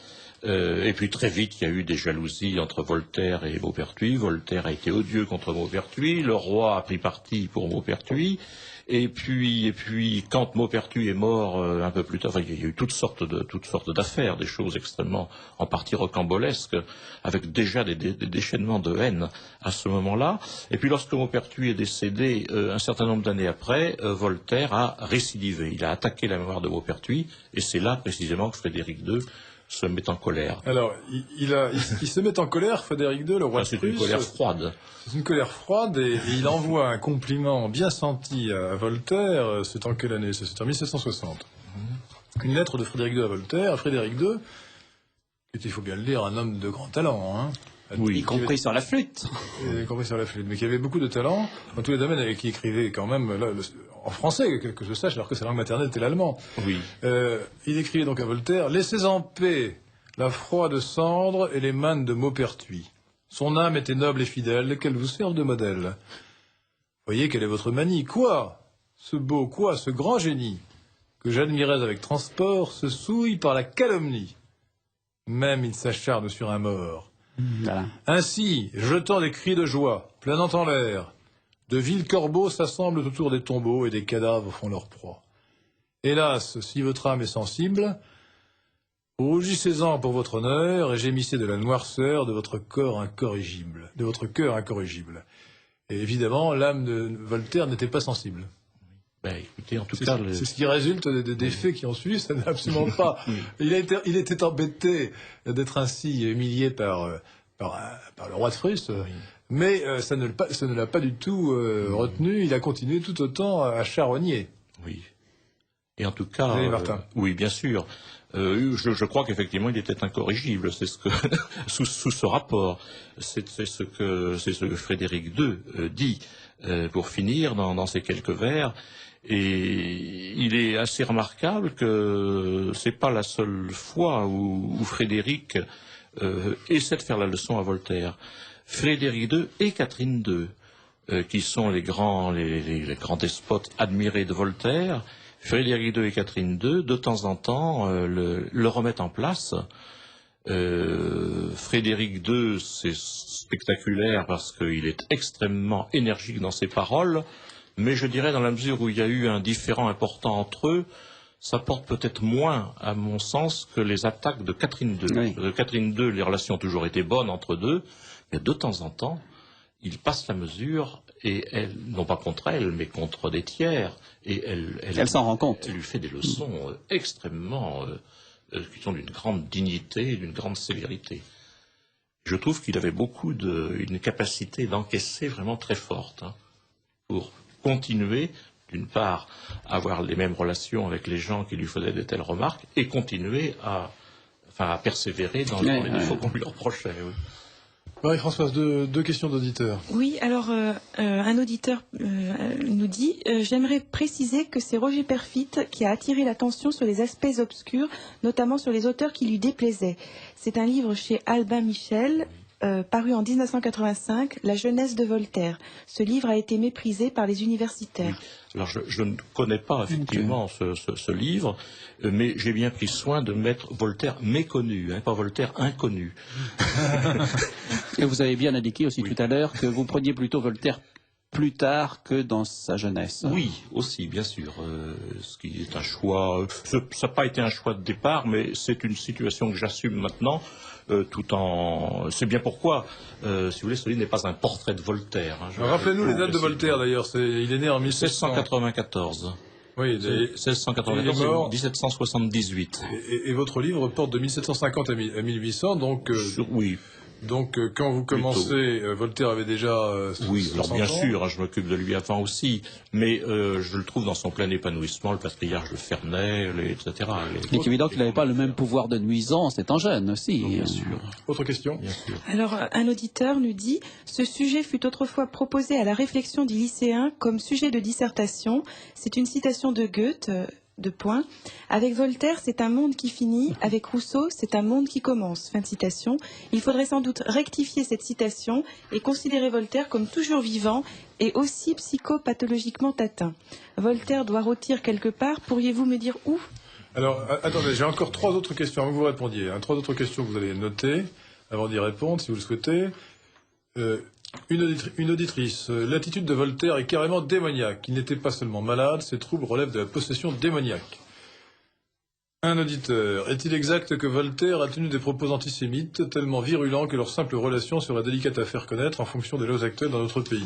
Et puis très vite, il y a eu des jalousies entre Voltaire et Maupertuis. Voltaire a été odieux contre Maupertuis. Le roi a pris parti pour Maupertuis. Et puis, quand Maupertuis est mort un peu plus tard, il y a eu toutes sortes d'affaires, des choses extrêmement, en partie rocambolesques, avec déjà des déchaînements de haine à ce moment-là. Et puis, lorsque Maupertuis est décédé, un certain nombre d'années après, Voltaire a récidivé. Il a attaqué la mémoire de Maupertuis, et c'est là précisément que Frédéric II se met en colère. Alors, il se met en colère, Frédéric II, le roi de Prusse. C'est une colère froide. C'est une colère froide et il envoie un compliment bien senti à Voltaire. C'est en quelle année? C'est en 1760. Une lettre de Frédéric II à Voltaire. Frédéric II, qui était, il faut bien le dire, un homme de grand talent. Hein. Oui, y compris sur la flûte. Y compris sur la flûte, mais qui avait beaucoup de talent dans tous les domaines et qui écrivait quand même en français, que je sache, alors que sa langue maternelle était l'allemand. Oui. Il écrivait donc à Voltaire: laissez en paix la froide cendre et les mannes de Maupertuis. Son âme était noble et fidèle, qu'elle vous serve de modèle. Voyez quelle est votre manie. Quoi? Ce grand génie, que j'admirais avec transport, se souille par la calomnie. Même il s'acharne sur un mort. Voilà. Ainsi, jetant des cris de joie, planant en l'air, de vils corbeaux s'assemblent autour des tombeaux et des cadavres font leur proie. Hélas, si votre âme est sensible, rougissez-en pour votre honneur et gémissez de la noirceur de votre corps incorrigible, Et évidemment, l'âme de Voltaire n'était pas sensible. Écoutez, en tout cas, c'est ce qui résulte des faits qui ont suivi, ça n'est absolument pas. Il était embêté d'être ainsi humilié par le roi de Prusse, mais ça ne l'a pas du tout retenu. Il a continué tout autant à charogner. Oui. Et en tout cas, Martin. Oui, bien sûr. Je crois qu'effectivement, il était incorrigible. C'est ce que sous ce rapport, c'est ce que Frédéric II dit pour finir dans ces quelques vers. Et il est assez remarquable que c'est pas la seule fois où Frédéric essaie de faire la leçon à Voltaire. Frédéric II et Catherine II, qui sont les grands despotes admirés de Voltaire, Frédéric II et Catherine II, de temps en temps, le remettent en place. Frédéric II, c'est spectaculaire parce qu'il est extrêmement énergique dans ses paroles, mais je dirais dans la mesure où il y a eu un différend important entre eux, ça porte peut-être moins, à mon sens, que les attaques de Catherine II. Oui. De Catherine II, les relations ont toujours été bonnes entre deux, mais de temps en temps, il passe la mesure, et elle, non pas contre elle, mais contre des tiers, et Elle s'en rend compte. Elle lui fait des leçons extrêmement, qui sont d'une grande dignité, d'une grande sévérité. Je trouve qu'il avait une capacité d'encaisser vraiment très forte, hein, pour continuer, d'une part, à avoir les mêmes relations avec les gens qui lui faisaient de telles remarques, et continuer à persévérer dans les défauts qu'on lui reprochait. Oui. Marie-Françoise, deux questions d'auditeurs. Oui, alors un auditeur nous dit j'aimerais préciser que c'est Roger Perfit qui a attiré l'attention sur les aspects obscurs, notamment sur les auteurs qui lui déplaisaient. C'est un livre chez Albin Michel, paru en 1985, La jeunesse de Voltaire. Ce livre a été méprisé par les universitaires. Oui. Alors je ne connais pas effectivement ce livre, mais j'ai bien pris soin de mettre Voltaire méconnu, hein, pas Voltaire inconnu. Et vous avez bien indiqué aussi tout à l'heure que vous preniez plutôt Voltaire plus tard que dans sa jeunesse. Oui, aussi, bien sûr. Ce qui est un choix. Ça n'a pas été un choix de départ, mais c'est une situation que j'assume maintenant. C'est bien pourquoi, si vous voulez, ce livre n'est pas un portrait de Voltaire. Hein. Rappelez-nous les dates de Voltaire d'ailleurs. Il est né en 1694. Oui, 1694 1778. Et votre livre porte de 1750 à 1800, donc. Oui. Donc, quand vous commencez, Voltaire avait déjà... oui, alors bien sûr, hein, je m'occupe de lui avant aussi, mais je le trouve dans son plein épanouissement, le patriarche de Ferney, etc. Il est évident qu'il n'avait pas le même pouvoir de nuisance étant jeune aussi. Non, bien sûr. Autre question. Bien sûr. Alors, un auditeur nous dit « Ce sujet fut autrefois proposé à la réflexion des lycéens comme sujet de dissertation. C'est une citation de Goethe, de point. Avec Voltaire, c'est un monde qui finit. Avec Rousseau, c'est un monde qui commence. » Fin de citation. Il faudrait sans doute rectifier cette citation et considérer Voltaire comme toujours vivant et aussi psychopathologiquement atteint. Voltaire doit rôtir quelque part. Pourriez-vous me dire où ? Alors, attendez, j'ai encore 3 autres questions avant que vous répondiez. 3 autres questions que vous allez noter avant d'y répondre, si vous le souhaitez. Une auditrice. L'attitude de Voltaire est carrément démoniaque. Il n'était pas seulement malade, ses troubles relèvent de la possession démoniaque. Un auditeur. Est-il exact que Voltaire a tenu des propos antisémites tellement virulents que leur simple relation serait délicate à faire connaître en fonction des lois actuelles dans notre pays?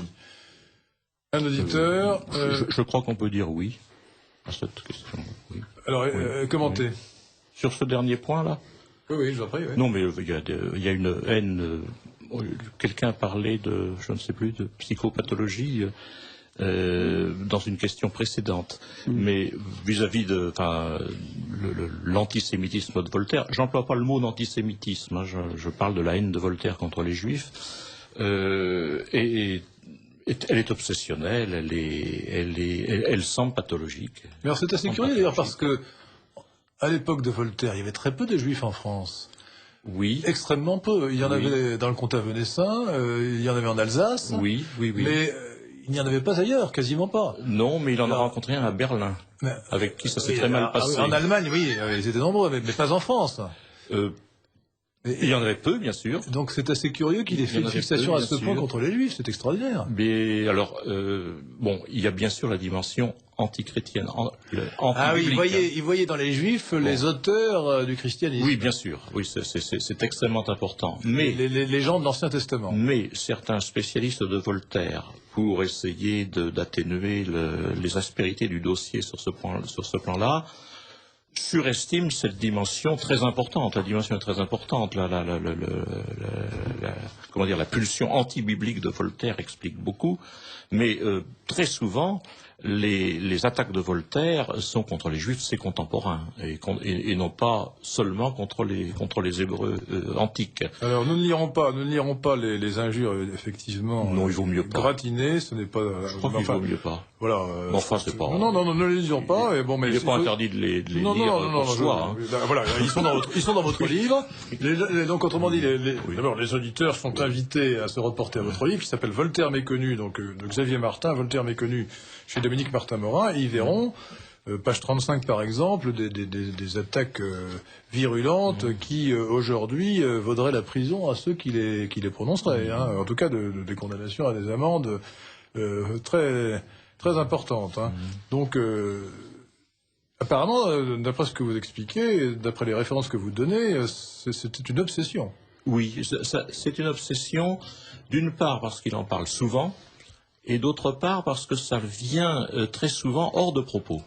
Un auditeur. Je crois qu'on peut dire oui à cette question. Oui. Alors, commentez. Oui. Sur ce dernier point-là? Oui, je vous en prie. Oui. Non, mais il y a une haine. Quelqu'un parlait de, je ne sais plus, de psychopathologie dans une question précédente. Mais vis-à-vis de l'antisémitisme de Voltaire, j'emploie pas le mot d'antisémitisme, hein, je parle de la haine de Voltaire contre les Juifs. Elle est obsessionnelle, elle semble pathologique. Mais alors c'est assez curieux d'ailleurs parce que à l'époque de Voltaire, il y avait très peu de Juifs en France. Oui. Extrêmement peu. Il y en avait dans le comtat venessin, il y en avait en Alsace. Oui. Mais il n'y en avait pas ailleurs, quasiment pas. Non, mais il en a rencontré un à Berlin, avec qui ça s'est très mal passé. En Allemagne, oui, ils étaient nombreux, mais pas en France. Il y en avait peu, bien sûr. Donc c'est assez curieux qu'il ait fait une fixation à ce point contre les Juifs, c'est extraordinaire. Mais alors, il y a bien sûr la dimension antichrétienne, il voyait dans les Juifs les auteurs du christianisme. Oui, bien sûr, oui, c'est extrêmement important. Mais les gens de l'Ancien Testament. Mais certains spécialistes de Voltaire, pour essayer d'atténuer les aspérités du dossier sur ce plan-là, surestime cette dimension très importante. La dimension est très importante. La pulsion anti-biblique de Voltaire explique beaucoup, mais très souvent, les attaques de Voltaire sont contre les Juifs, ses contemporains, et non pas seulement contre les Hébreux antiques. Alors nous ne lirons pas les injures effectivement. Non, il vaut mieux pas. Gratinées, ce n'est pas. Je crois qu'il vaut mieux pas. Voilà. Enfin, c'est pas. Non, ne les lisons pas. Et bon, mais il n'est pas interdit de les lire pour soi. Voilà, ils sont dans votre livre. Donc autrement dit, d'abord les auditeurs sont invités à se reporter à votre livre qui s'appelle Voltaire méconnu, donc de Xavier Martin, Voltaire méconnu chez Dominique Martin-Morin, et ils verront page 35 par exemple, des attaques virulentes qui aujourd'hui vaudraient la prison à ceux qui les prononceraient. Hein. En tout cas, des condamnations à des amendes très très importantes. Hein. Donc, apparemment, d'après ce que vous expliquez, d'après les références que vous donnez, c'était une obsession. Oui, c'est une obsession, d'une part parce qu'il en parle souvent, et d'autre part parce que ça vient très souvent hors de propos.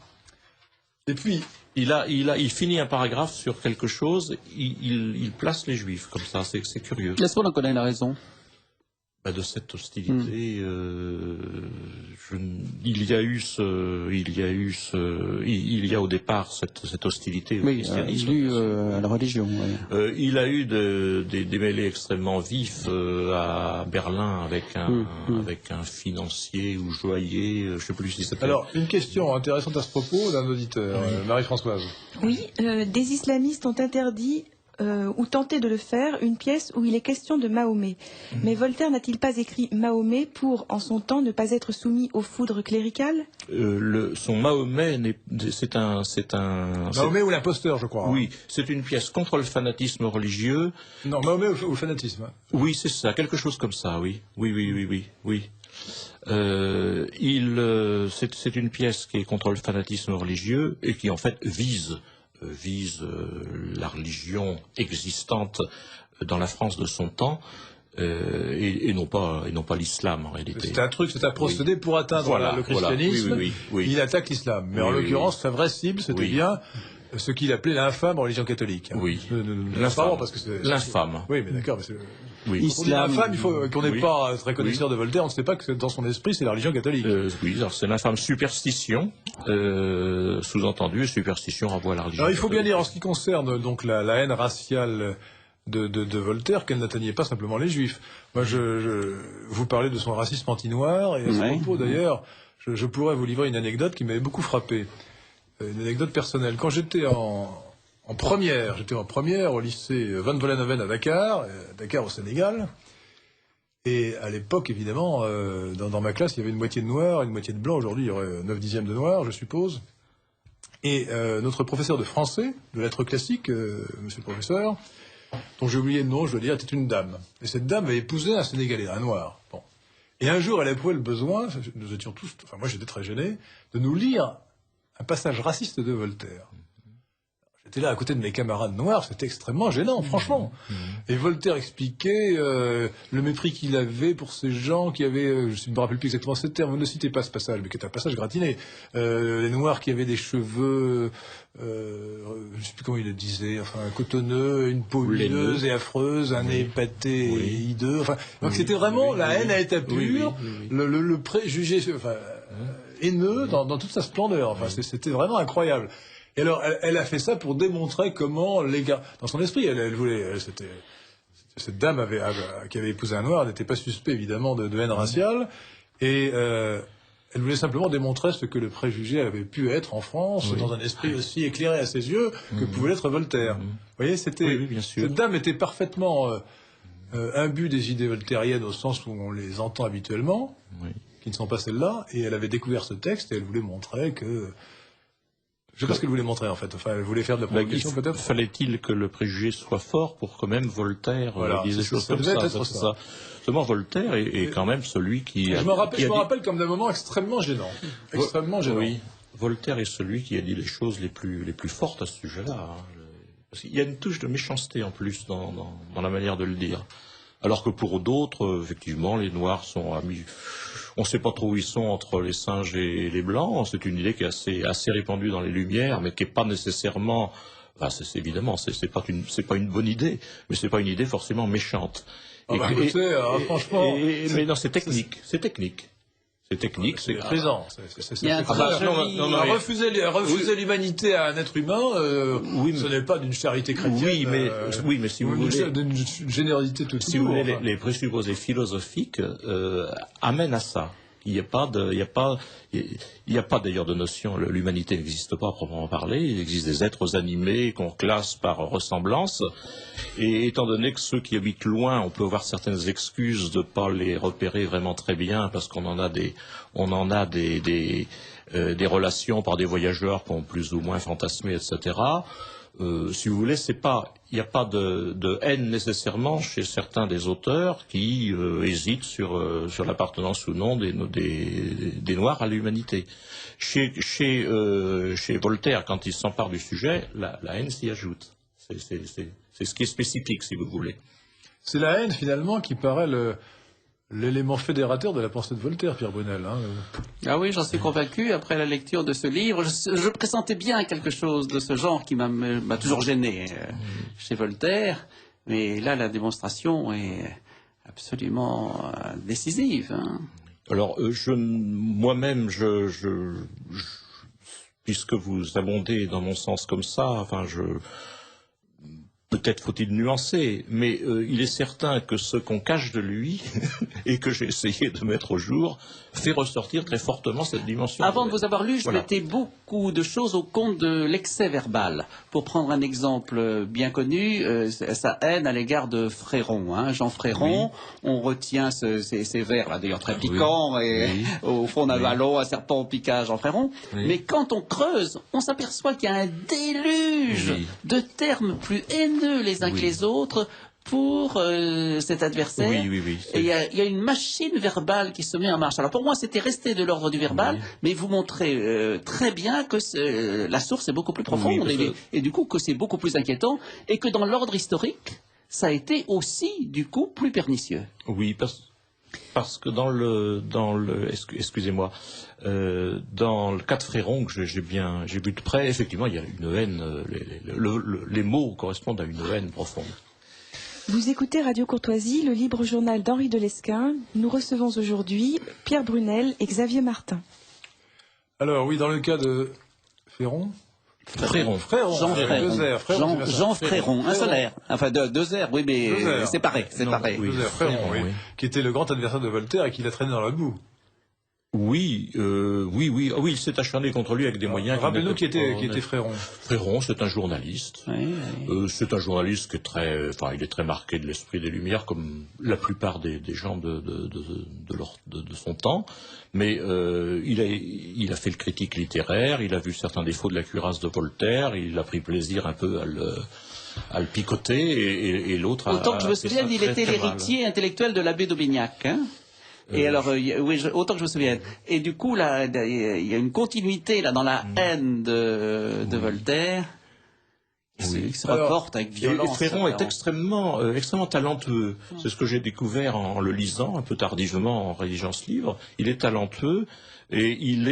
Et puis, il finit un paragraphe sur quelque chose, il place les Juifs comme ça, c'est curieux. Est-ce qu'on en connaît la raison? De cette hostilité, il y a au départ cette hostilité au christianisme. À la religion. Oui. Il a eu des mêlées extrêmement vifs à Berlin avec un financier ou joaillier, je ne sais plus si c'était. Alors, une question intéressante à ce propos d'un auditeur, Marie-Françoise. Oui, des islamistes ont interdit ou tenté de le faire, une pièce où il est question de Mahomet. Mais Voltaire n'a-t-il pas écrit Mahomet pour, en son temps, ne pas être soumis aux foudres cléricales? Son Mahomet, c'est un Mahomet ou l'imposteur, je crois. Oui, c'est une pièce contre le fanatisme religieux. Non, Mahomet ou le fanatisme. Oui, c'est ça, quelque chose comme ça, oui. Oui. C'est une pièce qui est contre le fanatisme religieux et qui en fait vise la religion existante dans la France de son temps et non pas l'islam en réalité. C'est un procédé pour atteindre le christianisme. Oui. Il attaque l'islam. Mais en l'occurrence, sa vraie cible, c'était bien ce qu'il appelait l'infâme religion catholique. Oui. L'infâme, parce que c'est l'infâme. Oui, mais d'accord. Oui. Islam, l'infâme, il faut qu'on n'ait pas très connaisseur de Voltaire. On ne sait pas que dans son esprit, c'est la religion catholique. Oui, alors c'est l'infâme superstition, sous-entendu, superstition renvoie à la religion. Alors, il faut bien catholique. dire en ce qui concerne donc la haine raciale de Voltaire qu'elle n'atteignait pas simplement les Juifs. Moi, vous parlez de son racisme anti-noir et à ce propos d'ailleurs, je pourrais vous livrer une anecdote qui m'avait beaucoup frappé. Une anecdote personnelle. Quand j'étais en première au lycée Van Vollenhoven à Dakar au Sénégal. Et à l'époque, évidemment, dans ma classe, il y avait une moitié de noirs, une moitié de blancs. Aujourd'hui, il y aurait 9/10 de noirs, je suppose. Et notre professeur de français, de lettres classiques, monsieur le professeur, dont j'ai oublié le nom, je dois dire, était une dame. Et cette dame avait épousé un Sénégalais, un noir. Bon. Et un jour, elle a éprouvé le besoin, nous étions tous, enfin moi j'étais très gêné, de nous lire un passage raciste de Voltaire. J'étais là à côté de mes camarades noirs, c'était extrêmement gênant, franchement. Et Voltaire expliquait le mépris qu'il avait pour ces gens qui avaient, je ne me rappelle plus exactement ce terme, vous ne citez pas ce passage, mais qui est un passage gratiné. Les noirs qui avaient des cheveux, je ne sais plus comment il le disait, enfin cotonneux, une peau huileuse et affreuse, un nez épaté et hideux. Enfin, donc c'était vraiment la haine à état pur, le préjugé, haineux dans toute sa splendeur. Enfin, c'était vraiment incroyable. Et alors, elle a fait ça pour démontrer comment les gars, dans son esprit, elle voulait, cette dame qui avait épousé un noir n'était pas suspect évidemment de haine raciale, et elle voulait simplement démontrer ce que le préjugé avait pu être en France, dans un esprit aussi éclairé à ses yeux que pouvait l'être Voltaire. Vous voyez, bien sûr. Cette dame était parfaitement imbue des idées voltairiennes au sens où on les entend habituellement, qui ne sont pas celles-là, et elle avait découvert ce texte et elle voulait montrer que... Je ne sais pas ce qu'elle voulait montrer en fait. Enfin, elle voulait faire de la provocation peut-être. Fallait-il que le préjugé soit fort pour que même Voltaire dise des choses comme ça. C'est ça. Seulement Voltaire est quand même celui qui. Je me rappelle comme d'un moment extrêmement gênant. Extrêmement gênant. Oui. Voltaire est celui qui a dit les choses les plus fortes à ce sujet-là. Parce qu'il y a une touche de méchanceté en plus dans la manière de le dire. Alors que pour d'autres, effectivement, les Noirs sont amis. On ne sait pas trop où ils sont entre les singes et les blancs. C'est une idée qui est assez répandue dans les Lumières, mais qui n'est pas nécessairement. Enfin, évidemment, c'est pas une bonne idée, mais c'est pas une idée forcément méchante. Franchement. Mais non, c'est technique. C'est technique. C'est technique, c'est présent. Refuser l'humanité à un être humain, ce n'est pas d'une charité chrétienne. Oui, mais si vous voulez, d'une générosité toute. Si vous voulez, les présupposés philosophiques amènent à ça. Il n'y a pas d'ailleurs de notion, l'humanité n'existe pas à proprement parler, il existe des êtres animés qu'on classe par ressemblance, et étant donné que ceux qui habitent loin, on peut avoir certaines excuses de ne pas les repérer vraiment très bien, parce qu'on en a des relations par des voyageurs qui ont plus ou moins fantasmé, etc. Si vous voulez, il n'y a pas de haine nécessairement chez certains des auteurs qui hésitent sur l'appartenance ou non des Noirs à l'humanité. Chez Voltaire, quand il s'empare du sujet, la haine s'y ajoute. C'est ce qui est spécifique, si vous voulez. C'est la haine, finalement, qui paraît l'élément fédérateur de la pensée de Voltaire, Pierre Brunel. Ah oui, j'en suis convaincu après la lecture de ce livre. Je pressentais bien quelque chose de ce genre qui m'a toujours gêné chez Voltaire. Mais là, la démonstration est absolument décisive. Alors, moi-même, puisque vous abondez dans mon sens comme ça, peut-être faut-il nuancer, mais il est certain que ce qu'on cache de lui, et que j'ai essayé de mettre au jour, fait ressortir très fortement cette dimension. Avant de vous avoir lu, je mettais beaucoup de choses au compte de l'excès verbal. Pour prendre un exemple bien connu, sa haine à l'égard de Fréron. Jean Fréron, on retient ces vers, là d'ailleurs très piquants, et au fond d'un ballon, un serpent piqua à Jean Fréron. Mais quand on creuse, on s'aperçoit qu'il y a un déluge de termes plus haineux les uns que les autres pour cet adversaire. Et il y a une machine verbale qui se met en marche. Alors pour moi, c'était resté de l'ordre du verbal, mais vous montrez très bien que la source est beaucoup plus profonde et du coup que c'est beaucoup plus inquiétant et que dans l'ordre historique, ça a été aussi du coup plus pernicieux. Oui, parce que dans le excusez-moi, dans le cas de Fréron que j'ai vu de près, effectivement, il y a une haine. Les mots correspondent à une haine profonde. Vous écoutez Radio Courtoisie, le libre journal d'Henri de Lesquen. Nous recevons aujourd'hui Pierre Brunel et Xavier Martin. Alors oui, dans le cas de Fréron. Jean Fréron, un seul R. Enfin, deux R, oui, mais séparés. Fréron, qui était le grand adversaire de Voltaire et qui l'a traîné dans la boue. Oui, il s'est acharné contre lui avec des moyens. Rappelez-nous qui était Fréron. Fréron, c'est un journaliste. C'est un journaliste qui est il est très marqué de l'esprit des Lumières, comme la plupart des gens de son temps. Mais il a fait le critique littéraire, il a vu certains défauts de la cuirasse de Voltaire, il a pris plaisir un peu à le picoter, et l'autre. Autant que je me souvienne, il était l'héritier intellectuel de l'abbé d'Aubignac. Et alors, autant que je me souvienne. Et du coup, là, il y a une continuité là dans la haine de Voltaire qui se rapporte avec violence. Et Fréron est extrêmement talentueux. C'est ce que j'ai découvert en le lisant, un peu tardivement en rédigeant ce livre. Il est talentueux et il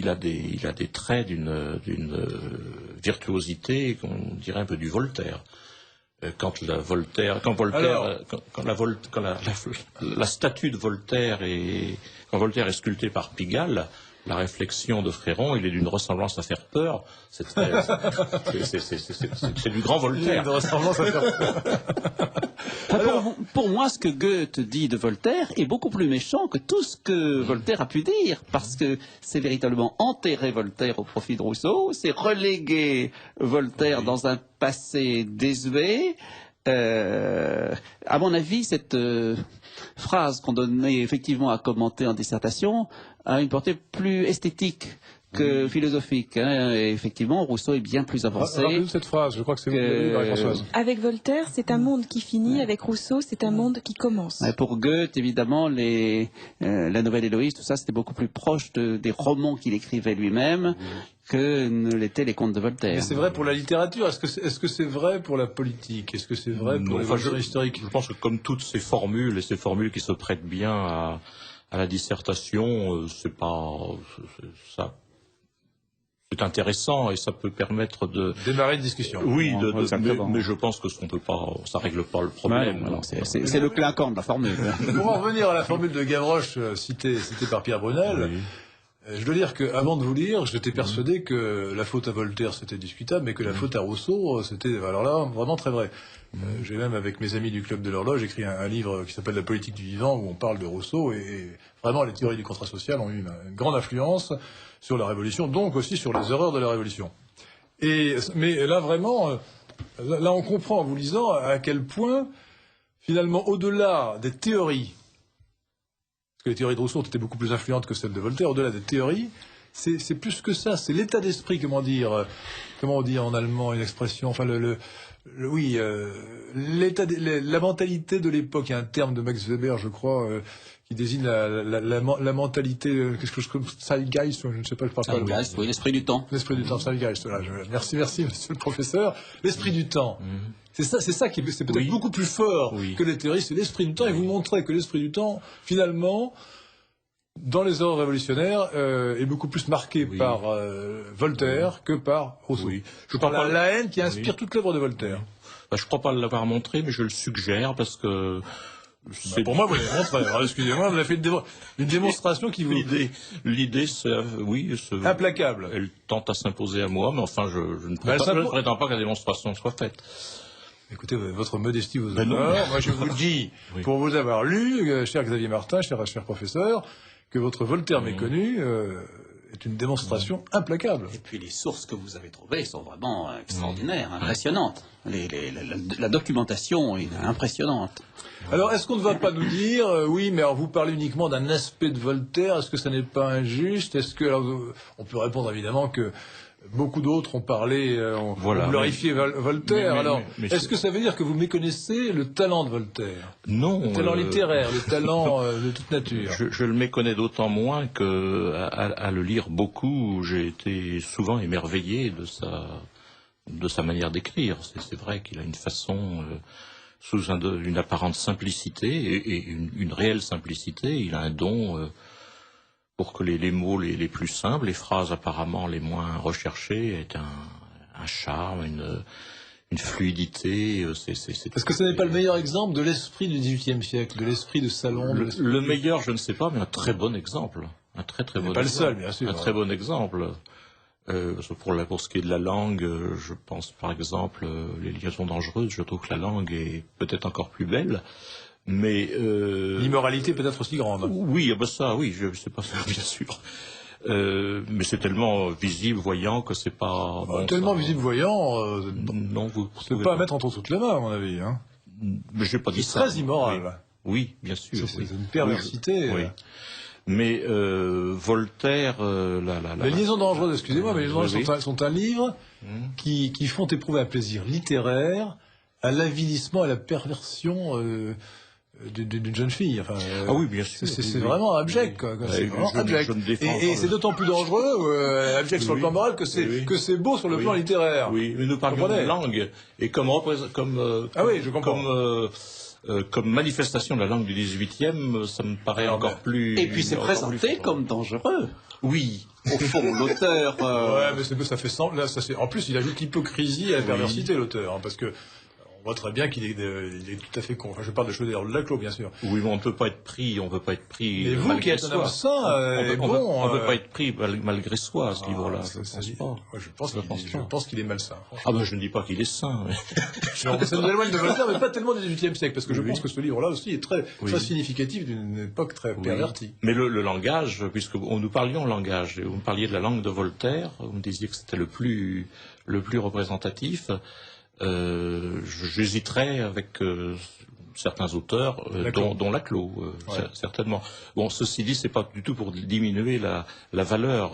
a des traits d'une virtuosité qu'on dirait un peu du Voltaire. Quand la statue de Voltaire quand Voltaire est sculpté par Pigalle, la réflexion de Fréron, il est d'une ressemblance à faire peur. C'est du grand Voltaire. Une ressemblance à faire peur. Pour moi, ce que Goethe dit de Voltaire est beaucoup plus méchant que tout ce que Voltaire a pu dire, parce que c'est véritablement enterrer Voltaire au profit de Rousseau, c'est reléguer Voltaire dans un passé désuet. À mon avis, cette phrase qu'on donnait effectivement à commenter en dissertation a une portée plus esthétique que philosophique. Et effectivement, Rousseau est bien plus avancé. Rappelez-nous cette phrase, je crois que c'est vous qui l'avez dit, Marie-Françoise. Avec Voltaire, c'est un monde qui finit. Avec Rousseau, c'est un monde qui commence. Pour Goethe, évidemment, la Nouvelle Héloïse, tout ça, c'était beaucoup plus proche des romans qu'il écrivait lui-même que ne l'étaient les contes de Voltaire. Mais c'est vrai pour la littérature. Est-ce que c'est vrai pour la politique? Est-ce que c'est vrai pour l'évolution historique? Je pense que comme toutes ces formules, et ces formules qui se prêtent bien à la dissertation, c'est intéressant et ça peut permettre de démarrer une discussion. Oui, mais je pense que ça règle pas le problème. C'est le clinquant de la formule. Pour en revenir à la formule de Gavroche citée par Pierre Brunel, Je dois dire qu'avant de vous lire, j'étais persuadé que la faute à Voltaire, c'était discutable, mais que la faute à Rousseau, c'était, alors là, vraiment très vrai. J'ai même, avec mes amis du Club de l'Horloge, écrit un livre qui s'appelle La politique du vivant, où on parle de Rousseau, et vraiment, les théories du contrat social ont eu une grande influence sur la Révolution, donc aussi sur les erreurs de la Révolution. Mais là, vraiment, là, on comprend en vous lisant à quel point, finalement, au-delà des théories, parce que les théories de Rousseau étaient beaucoup plus influentes que celles de Voltaire, au-delà des théories, c'est plus que ça, c'est l'état d'esprit, comment on dit en allemand une expression, enfin la mentalité de l'époque. Il y a un terme de Max Weber, je crois, qui désigne la mentalité, quelque chose comme Zeitgeist, je ne sais pas, je parle pas. Zeitgeist, oui, l'esprit du temps. L'esprit du temps, Zeitgeist, voilà. Merci, monsieur le professeur. L'esprit du temps. C'est ça qui c'est peut-être beaucoup plus fort que les théories, c'est l'esprit du temps, et vous montrez que l'esprit du temps, finalement, dans les erreurs révolutionnaires, est beaucoup plus marqué par Voltaire que par Rousseau. Je parle de la haine qui inspire toute l'œuvre de Voltaire. Bah, je ne crois pas l'avoir montré, mais je le suggère parce que... pour moi, vous l'avez montré. Alors, excusez-moi, vous avez fait une démonstration qui vous... L'idée, implacable. Elle tente à s'imposer à moi, mais enfin, je ne prétends pas que la démonstration soit faite. Écoutez, votre modestie vous honore. Moi, je vous le dis, pour vous avoir lu, cher Xavier Martin, cher professeur, que votre Voltaire méconnu est une démonstration implacable. Et puis les sources que vous avez trouvées sont vraiment extraordinaires, impressionnantes. La documentation est impressionnante. Alors, est-ce qu'on ne va pas nous dire, oui, mais alors vous parlez uniquement d'un aspect de Voltaire, est-ce que ça n'est pas injuste? Est-ce que, alors, on peut répondre évidemment que beaucoup d'autres ont parlé, ont glorifié Voltaire. Est-ce que ça veut dire que vous méconnaissez le talent de Voltaire? Non. Le talent littéraire, le talent de toute nature. Je le méconnais d'autant moins que, à le lire beaucoup, j'ai été souvent émerveillé de sa manière d'écrire. C'est vrai qu'il a une façon, sous une apparente simplicité, et une réelle simplicité, il a un don... pour que les mots les plus simples, les phrases apparemment les moins recherchées aient un charme, une fluidité. Est-ce que ce n'est pas le meilleur exemple de l'esprit du XVIIIe siècle, de l'esprit de salon? Le meilleur, je ne sais pas, mais un très bon exemple. Un très bon exemple. Pas le seul, bien sûr. Un très bon exemple. Pour ce qui est de la langue, je pense par exemple les liaisons dangereuses, je trouve que la langue est peut-être encore plus belle. Mais l'immoralité peut être aussi grande. Oui, ça, oui, je sais pas ça, bien sûr. Mais c'est tellement visible, voyant que c'est pas bon, tellement visible, voyant. Non, vous c'est pas à mettre entre toutes les mains, à mon avis. Hein. Mais j'ai pas dit ça. C'est très immoral. Oui, bien sûr. C'est une perversité. Oui. Mais Voltaire, Les liaisons dangereuses, excusez-moi, mais les liaisons dangereuses sont un livre qui font éprouver un plaisir littéraire à l'avilissement, à la perversion d'une jeune fille. Enfin, ah oui, bien sûr. C'est vraiment abject, quoi. C'est vraiment abject. Et c'est d'autant plus dangereux, abject sur le plan moral, que c'est beau sur le plan littéraire. Oui, mais nous parlons de langue, et comme manifestation de la langue du XVIIIe, ça me paraît encore plus... Et puis c'est présenté comme dangereux. Oui. Au fond, l'auteur... Ouais, mais ça fait semblant... En plus, il ajoute l'hypocrisie à la perversité, l'auteur, hein, parce que... On voit très bien qu'il est tout à fait con. Enfin, je parle de Chaudière de Laclos, bien sûr. Oui, mais on ne peut pas être pris. Mais vous qui êtes un homme saint, on ne peut pas être pris malgré soi à ce niveau-là. Je pense qu'il est malsain. Ah ben, je ne dis pas qu'il est sain. Ça nous éloigne de Voltaire, mais pas tellement du XVIIIe siècle, parce que je pense que ce livre-là aussi est très significatif d'une époque très pervertie. Mais le langage, puisque nous parlions langage, et vous me parliez de la langue de Voltaire, vous me disiez que c'était le plus représentatif. J'hésiterais avec certains auteurs, dont Laclos, certainement. Bon, ceci dit, c'est pas du tout pour diminuer la valeur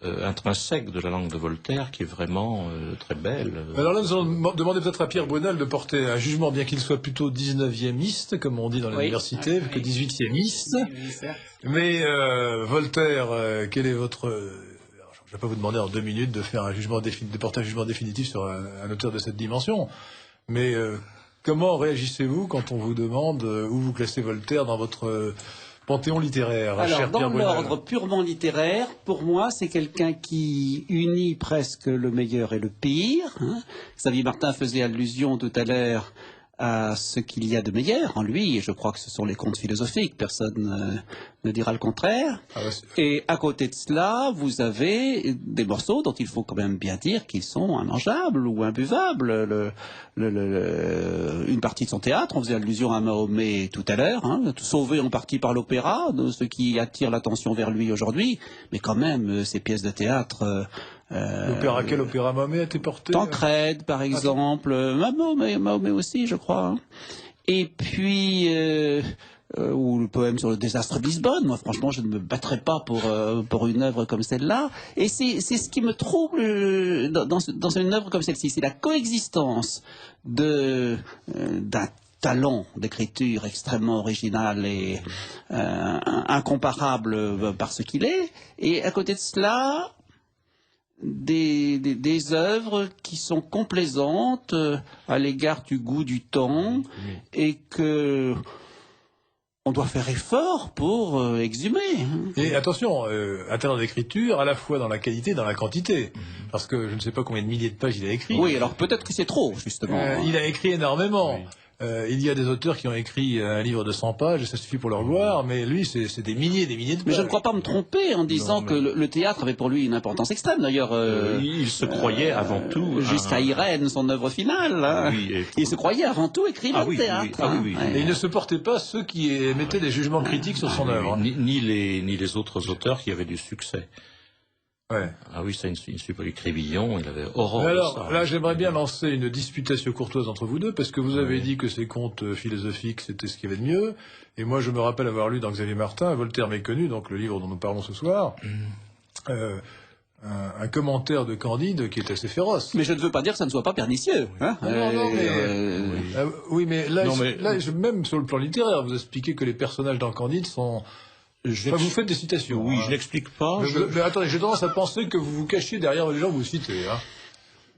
intrinsèque de la langue de Voltaire, qui est vraiment très belle. Alors là, nous allons demander peut-être à Pierre Brunel de porter un jugement, bien qu'il soit plutôt 19e-iste, comme on dit dans l'université, que 18e-iste. Mais Voltaire, quel est votre... Je ne vais pas vous demander en 2 minutes de faire de porter un jugement définitif sur un auteur de cette dimension. Mais comment réagissez-vous quand on vous demande où vous classez Voltaire dans votre panthéon littéraire? Alors, cher dans Pierre l'ordre purement littéraire, pour moi, c'est quelqu'un qui unit presque le meilleur et le pire. Xavier Martin faisait allusion tout à l'heure à ce qu'il y a de meilleur en lui, et je crois que ce sont les contes philosophiques, personne ne dira le contraire. Et à côté de cela, vous avez des morceaux dont il faut quand même bien dire qu'ils sont immangeables ou imbuvables. Une partie de son théâtre, on faisait allusion à Mahomet tout à l'heure, hein, sauvé en partie par l'opéra, ce qui attire l'attention vers lui aujourd'hui, mais quand même, ces pièces de théâtre... L'opéra, quel opéra Mahomet a été porté? Tancrède, par exemple, Mahomet aussi, je crois. Hein. Et puis, ou le poème sur le désastre de Lisbonne. Moi, franchement, je ne me battrais pas pour une œuvre comme celle-là. Et c'est ce qui me trouble dans une œuvre comme celle-ci, c'est la coexistence d'un talent d'écriture extrêmement original et incomparable par ce qu'il est, et à côté de cela, des œuvres qui sont complaisantes à l'égard du goût du temps et que on doit faire effort pour exhumer. Et attention, un talent d'écriture à la fois dans la qualité et dans la quantité. Parce que je ne sais pas combien de milliers de pages il a écrit. Oui, alors peut-être que c'est trop, justement. Il a écrit énormément. Oui. Il y a des auteurs qui ont écrit un livre de 100 pages et ça suffit pour leur gloire, mais lui, c'est des milliers et des milliers de pages. Mais je ne crois pas me tromper en disant que le théâtre avait pour lui une importance extrême. D'ailleurs, il se croyait avant tout... Jusqu'à Irène, son œuvre finale. Hein. Oui, il se croyait avant tout écrivain de théâtre. Oui. Et il ne supportait pas ceux qui émettaient des jugements critiques sur son œuvre. Ni les autres auteurs qui avaient du succès. Ouais. Ah oui, ça, une Crébillon, il avait horreur alors, de ça. là, j'aimerais bien lancer une disputation courtoise entre vous deux, parce que vous avez dit que ces contes philosophiques, c'était ce qu'il y avait de mieux. Et moi, je me rappelle avoir lu dans Xavier Martin, Voltaire méconnu, donc le livre dont nous parlons ce soir, un commentaire de Candide qui est assez féroce. Mais je ne veux pas dire que ça ne soit pas pernicieux. Hein oui, mais là, même sur le plan littéraire, vous expliquez que les personnages dans Candide sont... vous faites des citations. Oui, je n'explique pas. Mais attendez, j'ai tendance à penser que vous vous cachez derrière les gens que vous citez. Hein.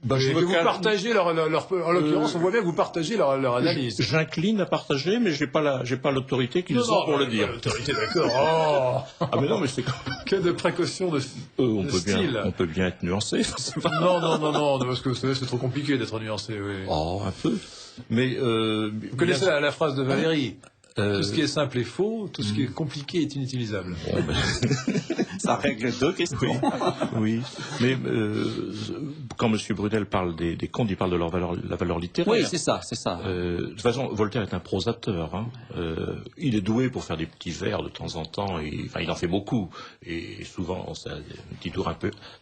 Et que vous partagez en l'occurrence, on voit bien que vous partagez leur analyse. J'incline à partager, mais j'ai pas l'autorité qu'ils ont pour le dire. L'autorité, d'accord. Oh. Ah mais non, mais c'est que de précaution de style. On peut bien être nuancé. Non, parce que vous savez, c'est trop compliqué d'être nuancé. Oui. Oh, un peu. Mais vous connaissez la phrase de Valérie. Tout ce qui est simple est faux, tout ce qui est compliqué est inutilisable. Bon, ça règle deux questions. Oui, mais quand M. Brunel parle des contes, il parle de la valeur littéraire. Oui, c'est ça. De toute façon, Voltaire est un prosateur. Hein. Il est doué pour faire des petits vers de temps en temps. Il en fait beaucoup. Et souvent, ça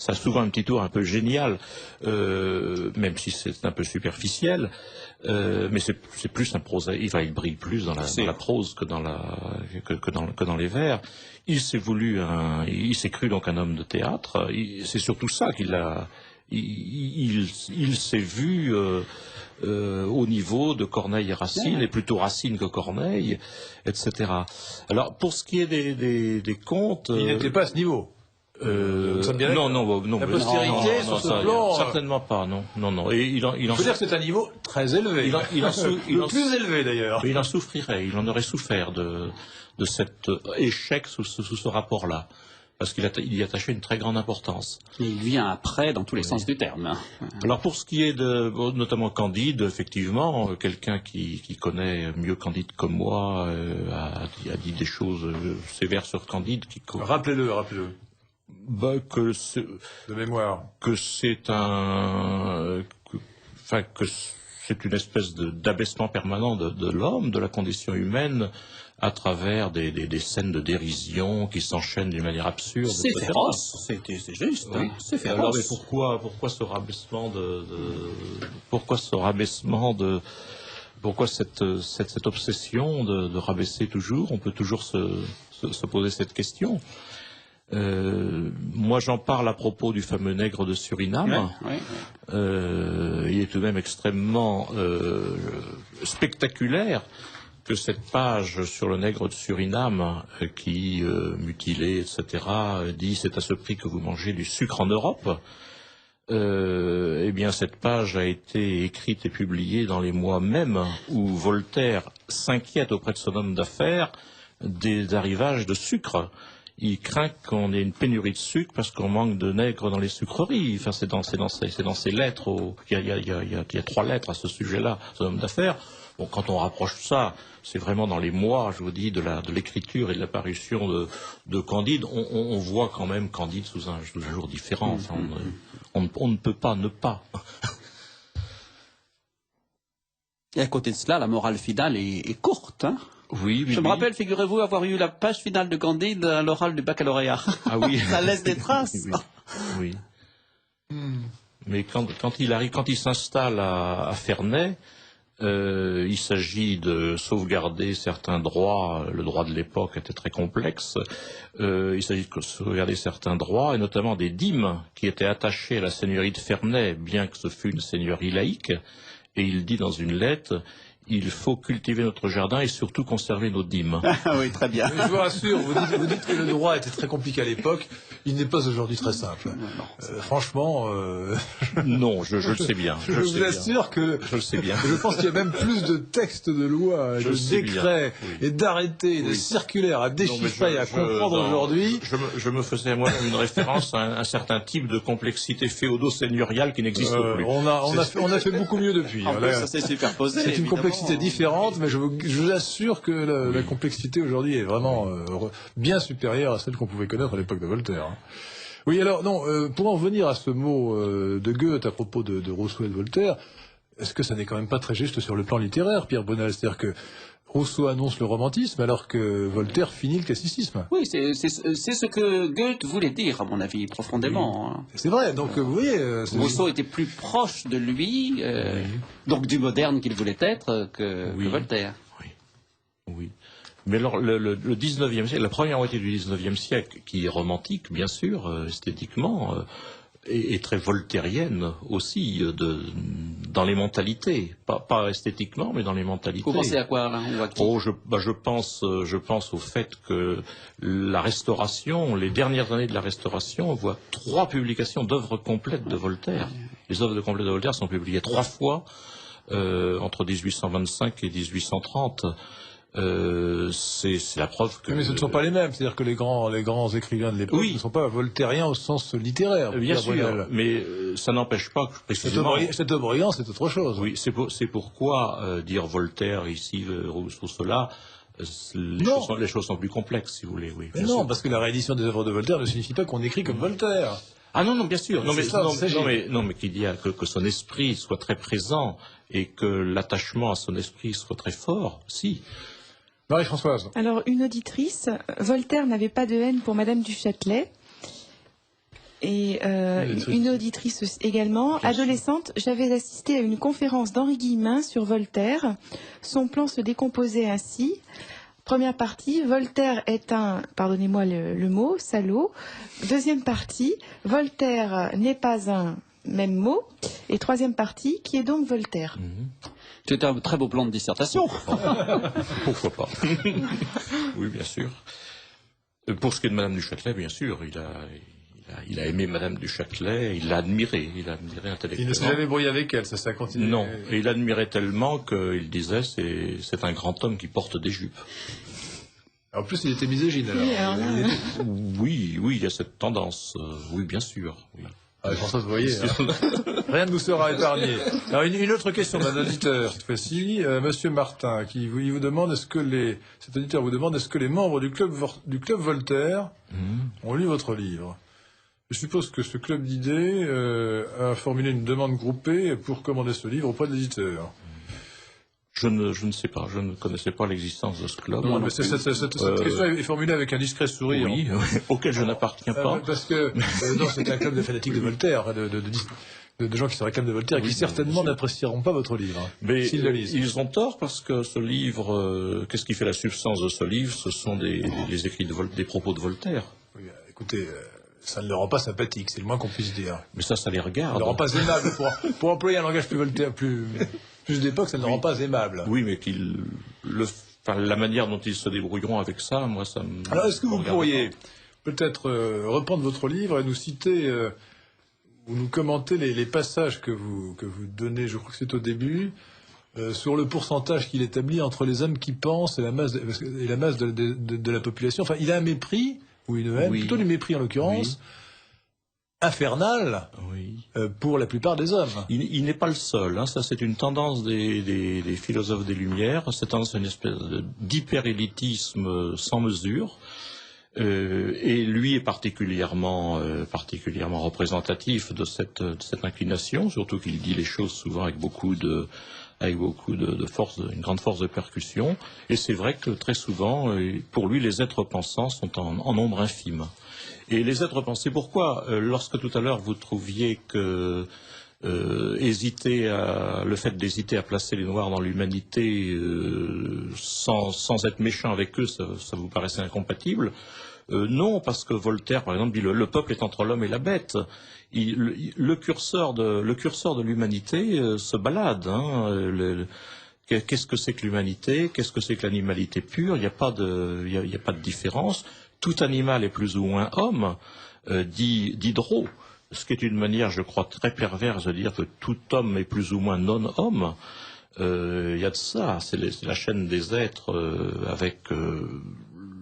a souvent un petit tour un peu génial, même si c'est un peu superficiel. Mais c'est plus un prosaïque. Il brille plus dans la prose que dans les vers. Il s'est cru donc un homme de théâtre. C'est surtout ça qu'il a. Il s'est vu au niveau de Corneille et Racine, et plutôt Racine que Corneille, etc. Alors pour ce qui est des contes, il n'était pas à ce niveau. Non. La postérité sur ce plan, certainement pas, non. Et il faut dire que c'est un niveau très élevé. Le plus élevé d'ailleurs. Il en souffrirait, il en aurait souffert de cet échec sous ce rapport-là, parce qu'il y attachait une très grande importance. Et il vient après dans tous les sens du terme. Alors pour ce qui est notamment Candide, effectivement, quelqu'un qui connaît mieux Candide que moi a dit des choses sévères sur Candide. Rappelez-le. De mémoire. Que c'est une espèce d'abaissement permanent de l'homme, de la condition humaine, à travers des scènes de dérision qui s'enchaînent d'une manière absurde. C'est féroce, c'est juste. Oui. Hein, c'est féroce. Alors, mais pourquoi ce rabaissement pourquoi cette obsession de rabaisser toujours? On peut toujours se poser cette question. Moi, j'en parle à propos du fameux nègre de Suriname. Oui. Il est tout de même extrêmement spectaculaire que cette page sur le nègre de Suriname, qui, mutilé, etc., dit « c'est à ce prix que vous mangez du sucre en Europe ». Eh bien, cette page a été écrite et publiée dans les mois même où Voltaire s'inquiète auprès de son homme d'affaires des arrivages de sucre. il craint qu'on ait une pénurie de sucre parce qu'on manque de nègres dans les sucreries. Enfin, c'est dans ces lettres. Il y a 3 lettres à ce sujet-là, ce homme d'affaires. Bon, quand on rapproche ça, c'est vraiment dans les mois, je vous dis, de l'écriture et de l'apparition de Candide, on voit quand même Candide sous un jour différent. Enfin, on ne peut pas ne pas. Et à côté de cela, la morale finale est courte. Hein. Oui, Je me rappelle, figurez-vous, avoir eu la page finale de Candide à l'oral du baccalauréat. Ah oui. Ça laisse des traces. Oui. Mais quand il s'installe à Ferney, il s'agit de sauvegarder certains droits. Le droit de l'époque était très complexe. Il s'agit de sauvegarder certains droits, et notamment des dîmes qui étaient attachées à la seigneurie de Ferney, bien que ce fût une seigneurie laïque. Et il dit dans une lettre: il faut cultiver notre jardin et surtout conserver nos dîmes. Ah oui, très bien. Mais je vous rassure, vous dites que le droit était très compliqué à l'époque. Il n'est pas aujourd'hui très simple. Franchement... Non, je le sais bien. Je vous assure que... Je le sais bien. Je pense qu'il y a même plus de textes de loi, de décrets, et d'arrêtés, de circulaires à déchiffrer et à comprendre aujourd'hui. Je me faisais moi-même une référence à un certain type de complexité féodo-seigneuriale qui n'existe plus. On a fait beaucoup mieux depuis. En plus, ça s'est superposé. C'est une complexité différente, mais je vous assure que la complexité aujourd'hui est vraiment bien supérieure à celle qu'on pouvait connaître à l'époque de Voltaire. Oui, alors, non, pour en venir à ce mot de Goethe à propos de Rousseau et de Voltaire, est-ce que ça n'est quand même pas très juste sur le plan littéraire, Pierre Brunel? C'est-à-dire que Rousseau annonce le romantisme alors que Voltaire finit le classicisme. Oui, c'est ce que Goethe voulait dire, à mon avis, profondément. Hein. C'est vrai, donc vous voyez... Rousseau était plus proche de lui, donc du moderne qu'il voulait être, que Voltaire. Oui. Mais alors, le 19e siècle, la première moitié du 19e siècle, qui est romantique, bien sûr, esthétiquement, est très voltairienne aussi, dans les mentalités. Pas esthétiquement, mais dans les mentalités. Vous pensez à quoi, là? Je pense au fait que la Restauration, les dernières années de la Restauration, voient 3 publications d'œuvres complètes de Voltaire. Les œuvres complètes de Voltaire sont publiées 3 fois, entre 1825 et 1830. C'est la preuve que... Mais ce ne sont pas les mêmes, c'est-à-dire que les grands écrivains de l'époque ne sont pas voltairiens au sens littéraire. Bien sûr, mais ça n'empêche pas que précisément... Chateaubriand, c'est autre chose. Oui, c'est pourquoi dire Voltaire ici, Rousseau cela, les choses sont plus complexes, si vous voulez. Oui, mais non, parce que la réédition des œuvres de Voltaire ne signifie pas qu'on écrit comme Voltaire. Ah non, bien sûr. Mais qu'il y a que son esprit soit très présent et que l'attachement à son esprit soit très fort, si. Marie-Françoise. Alors, une auditrice, Voltaire n'avait pas de haine pour Madame du Châtelet. Et une auditrice également. Adolescente, j'avais assisté à une conférence d'Henri Guillemin sur Voltaire. Son plan se décomposait ainsi. Première partie, Voltaire est un, pardonnez-moi le mot, salaud. Deuxième partie, Voltaire n'est pas un, même mot. Et troisième partie, qui est donc Voltaire? C'est un très beau plan de dissertation. Pourquoi pas? Oui, bien sûr. Pour ce qui est de Madame du Châtelet, bien sûr, il a aimé Madame du Châtelet, il l'a admirée intellectuellement. Il ne s'est jamais brouillé avec elle, ça continue. Non, et il l'admirait tellement qu'il disait c'est un grand homme qui porte des jupes. En plus, il était misogyne alors. Oui, il y a cette tendance. Oui, bien sûr. Oui. Ah, François, vous voyez, rien ne vous sera épargné. Alors, une autre question d'un auditeur, cette fois-ci, Monsieur Martin, il vous demande cet auditeur vous demande est-ce que les membres du club Voltaire ont lu votre livre? Je suppose que ce club d'idées a formulé une demande groupée pour commander ce livre auprès de l'éditeur. Je ne sais pas, je ne connaissais pas l'existence de ce club. Non, mais cette question est formulée avec un discret sourire. Oui, auquel je n'appartiens pas. Parce que non, c'est un club de fanatiques de Voltaire, de gens qui se réclament de Voltaire et qui certainement n'apprécieront pas votre livre. Mais ils ont tort parce que ce livre, qu'est-ce qui fait la substance de ce livre? Ce sont les écrits des propos de Voltaire. Oui, écoutez... ça ne le rend pas sympathique, c'est le moins qu'on puisse dire. Mais ça les regarde. Ça ne le rend pas aimable. Pour employer un langage plus d'époque, ça ne le rend pas aimable. Oui, mais la manière dont ils se débrouilleront avec ça, moi, ça me... Alors, est-ce que vous pourriez peut-être reprendre votre livre et nous citer, ou nous commenter les passages que vous donnez, je crois que c'est au début, sur le pourcentage qu'il établit entre les hommes qui pensent et la masse de la population. Enfin, il a un mépris... ou une haine, plutôt du mépris en l'occurrence, infernal pour la plupart des hommes. Il n'est pas le seul, hein. Ça c'est une tendance des philosophes des Lumières, cette tendance à une espèce d'hyper-élitisme sans mesure. Et lui est particulièrement représentatif de cette inclination, surtout qu'il dit les choses souvent avec beaucoup de force, une grande force de percussion. Et c'est vrai que très souvent, pour lui, les êtres pensants sont en nombre infime. Et les êtres pensants, c'est pourquoi, lorsque tout à l'heure vous trouviez que le fait d'hésiter à placer les Noirs dans l'humanité sans être méchant avec eux, ça vous paraissait incompatible. Non, parce que Voltaire, par exemple, dit le peuple est entre l'homme et la bête. Le curseur de l'humanité se balade. Hein. Qu'est-ce que c'est que l'humanité? Qu'est-ce que c'est que l'animalité pure? Il n'y a pas de différence. Tout animal est plus ou moins homme, dit Diderot. Ce qui est une manière, je crois, très perverse de dire que tout homme est plus ou moins non-homme. Il y a de ça. C'est la chaîne des êtres avec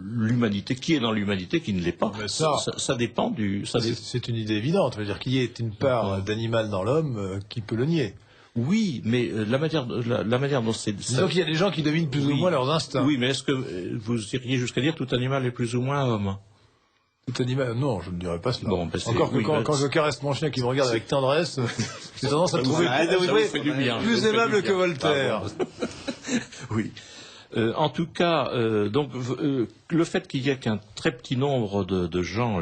l'humanité, qui est dans l'humanité, qui ne l'est pas. Ça dépend du... C'est une idée évidente. Ça veut dire qu'il y ait une part d'animal dans l'homme qui peut le nier. Oui, mais la manière dont c'est... Disons qu'il y a des gens qui dominent plus ou moins leurs instincts. Oui, mais est-ce que vous iriez jusqu'à dire tout animal est plus ou moins homme? Tout animal, non, je ne dirais pas cela. Bon, encore que quand je caresse mon chien qui me regarde avec tendresse, j'ai tendance à le trouver plus aimable que Voltaire. Oui. En tout cas, donc le fait qu'il y ait qu'un très petit nombre de gens,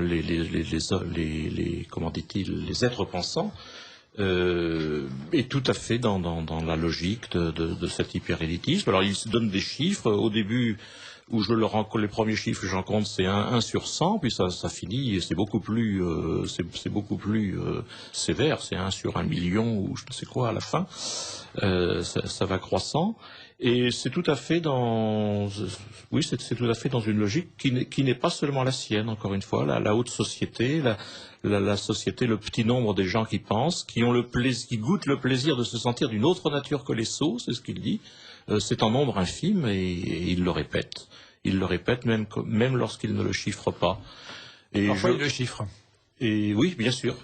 comment dit-il, les êtres pensants, est tout à fait dans la logique de cet hyper-élitisme. Alors il se donne des chiffres. Au début, où les premiers chiffres que j'en compte, c'est 1 sur 100, puis ça finit, et c'est beaucoup plus sévère, c'est 1 sur 1 million, ou je ne sais quoi à la fin. Ça va croissant. Et c'est tout à fait c'est tout à fait dans une logique qui n'est pas seulement la sienne, encore une fois, la haute société, la société, le petit nombre des gens qui pensent, qui goûtent le plaisir de se sentir d'une autre nature que les sots, c'est ce qu'il dit. C'est en nombre infime et il le répète. Il le répète même lorsqu'il ne le chiffre pas. Et parfois il le chiffre. Et oui, bien sûr.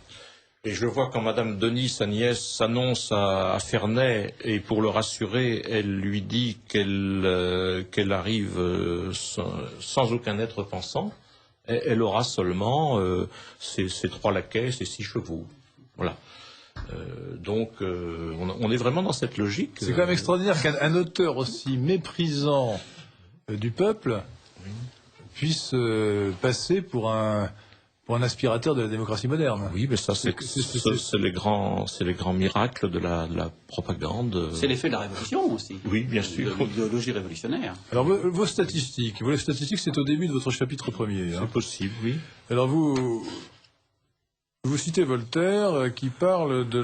Et je vois quand Madame Denis, sa nièce, s'annonce à Ferney, et pour le rassurer, elle lui dit qu'elle arrive sans aucun être pensant. Elle aura seulement ses 3 laquais, ses 6 chevaux. Voilà. Donc, on est vraiment dans cette logique. C'est quand même extraordinaire qu'un auteur aussi méprisant du peuple puisse passer pour un aspirateur de la démocratie moderne. Oui, mais ça, c'est les grands miracles de la propagande. C'est l'effet de la révolution aussi. Oui, bien sûr. De l'idéologie révolutionnaire. Alors, vos statistiques, c'est au début de votre chapitre premier. C'est possible, oui. Alors, vous citez Voltaire qui parle de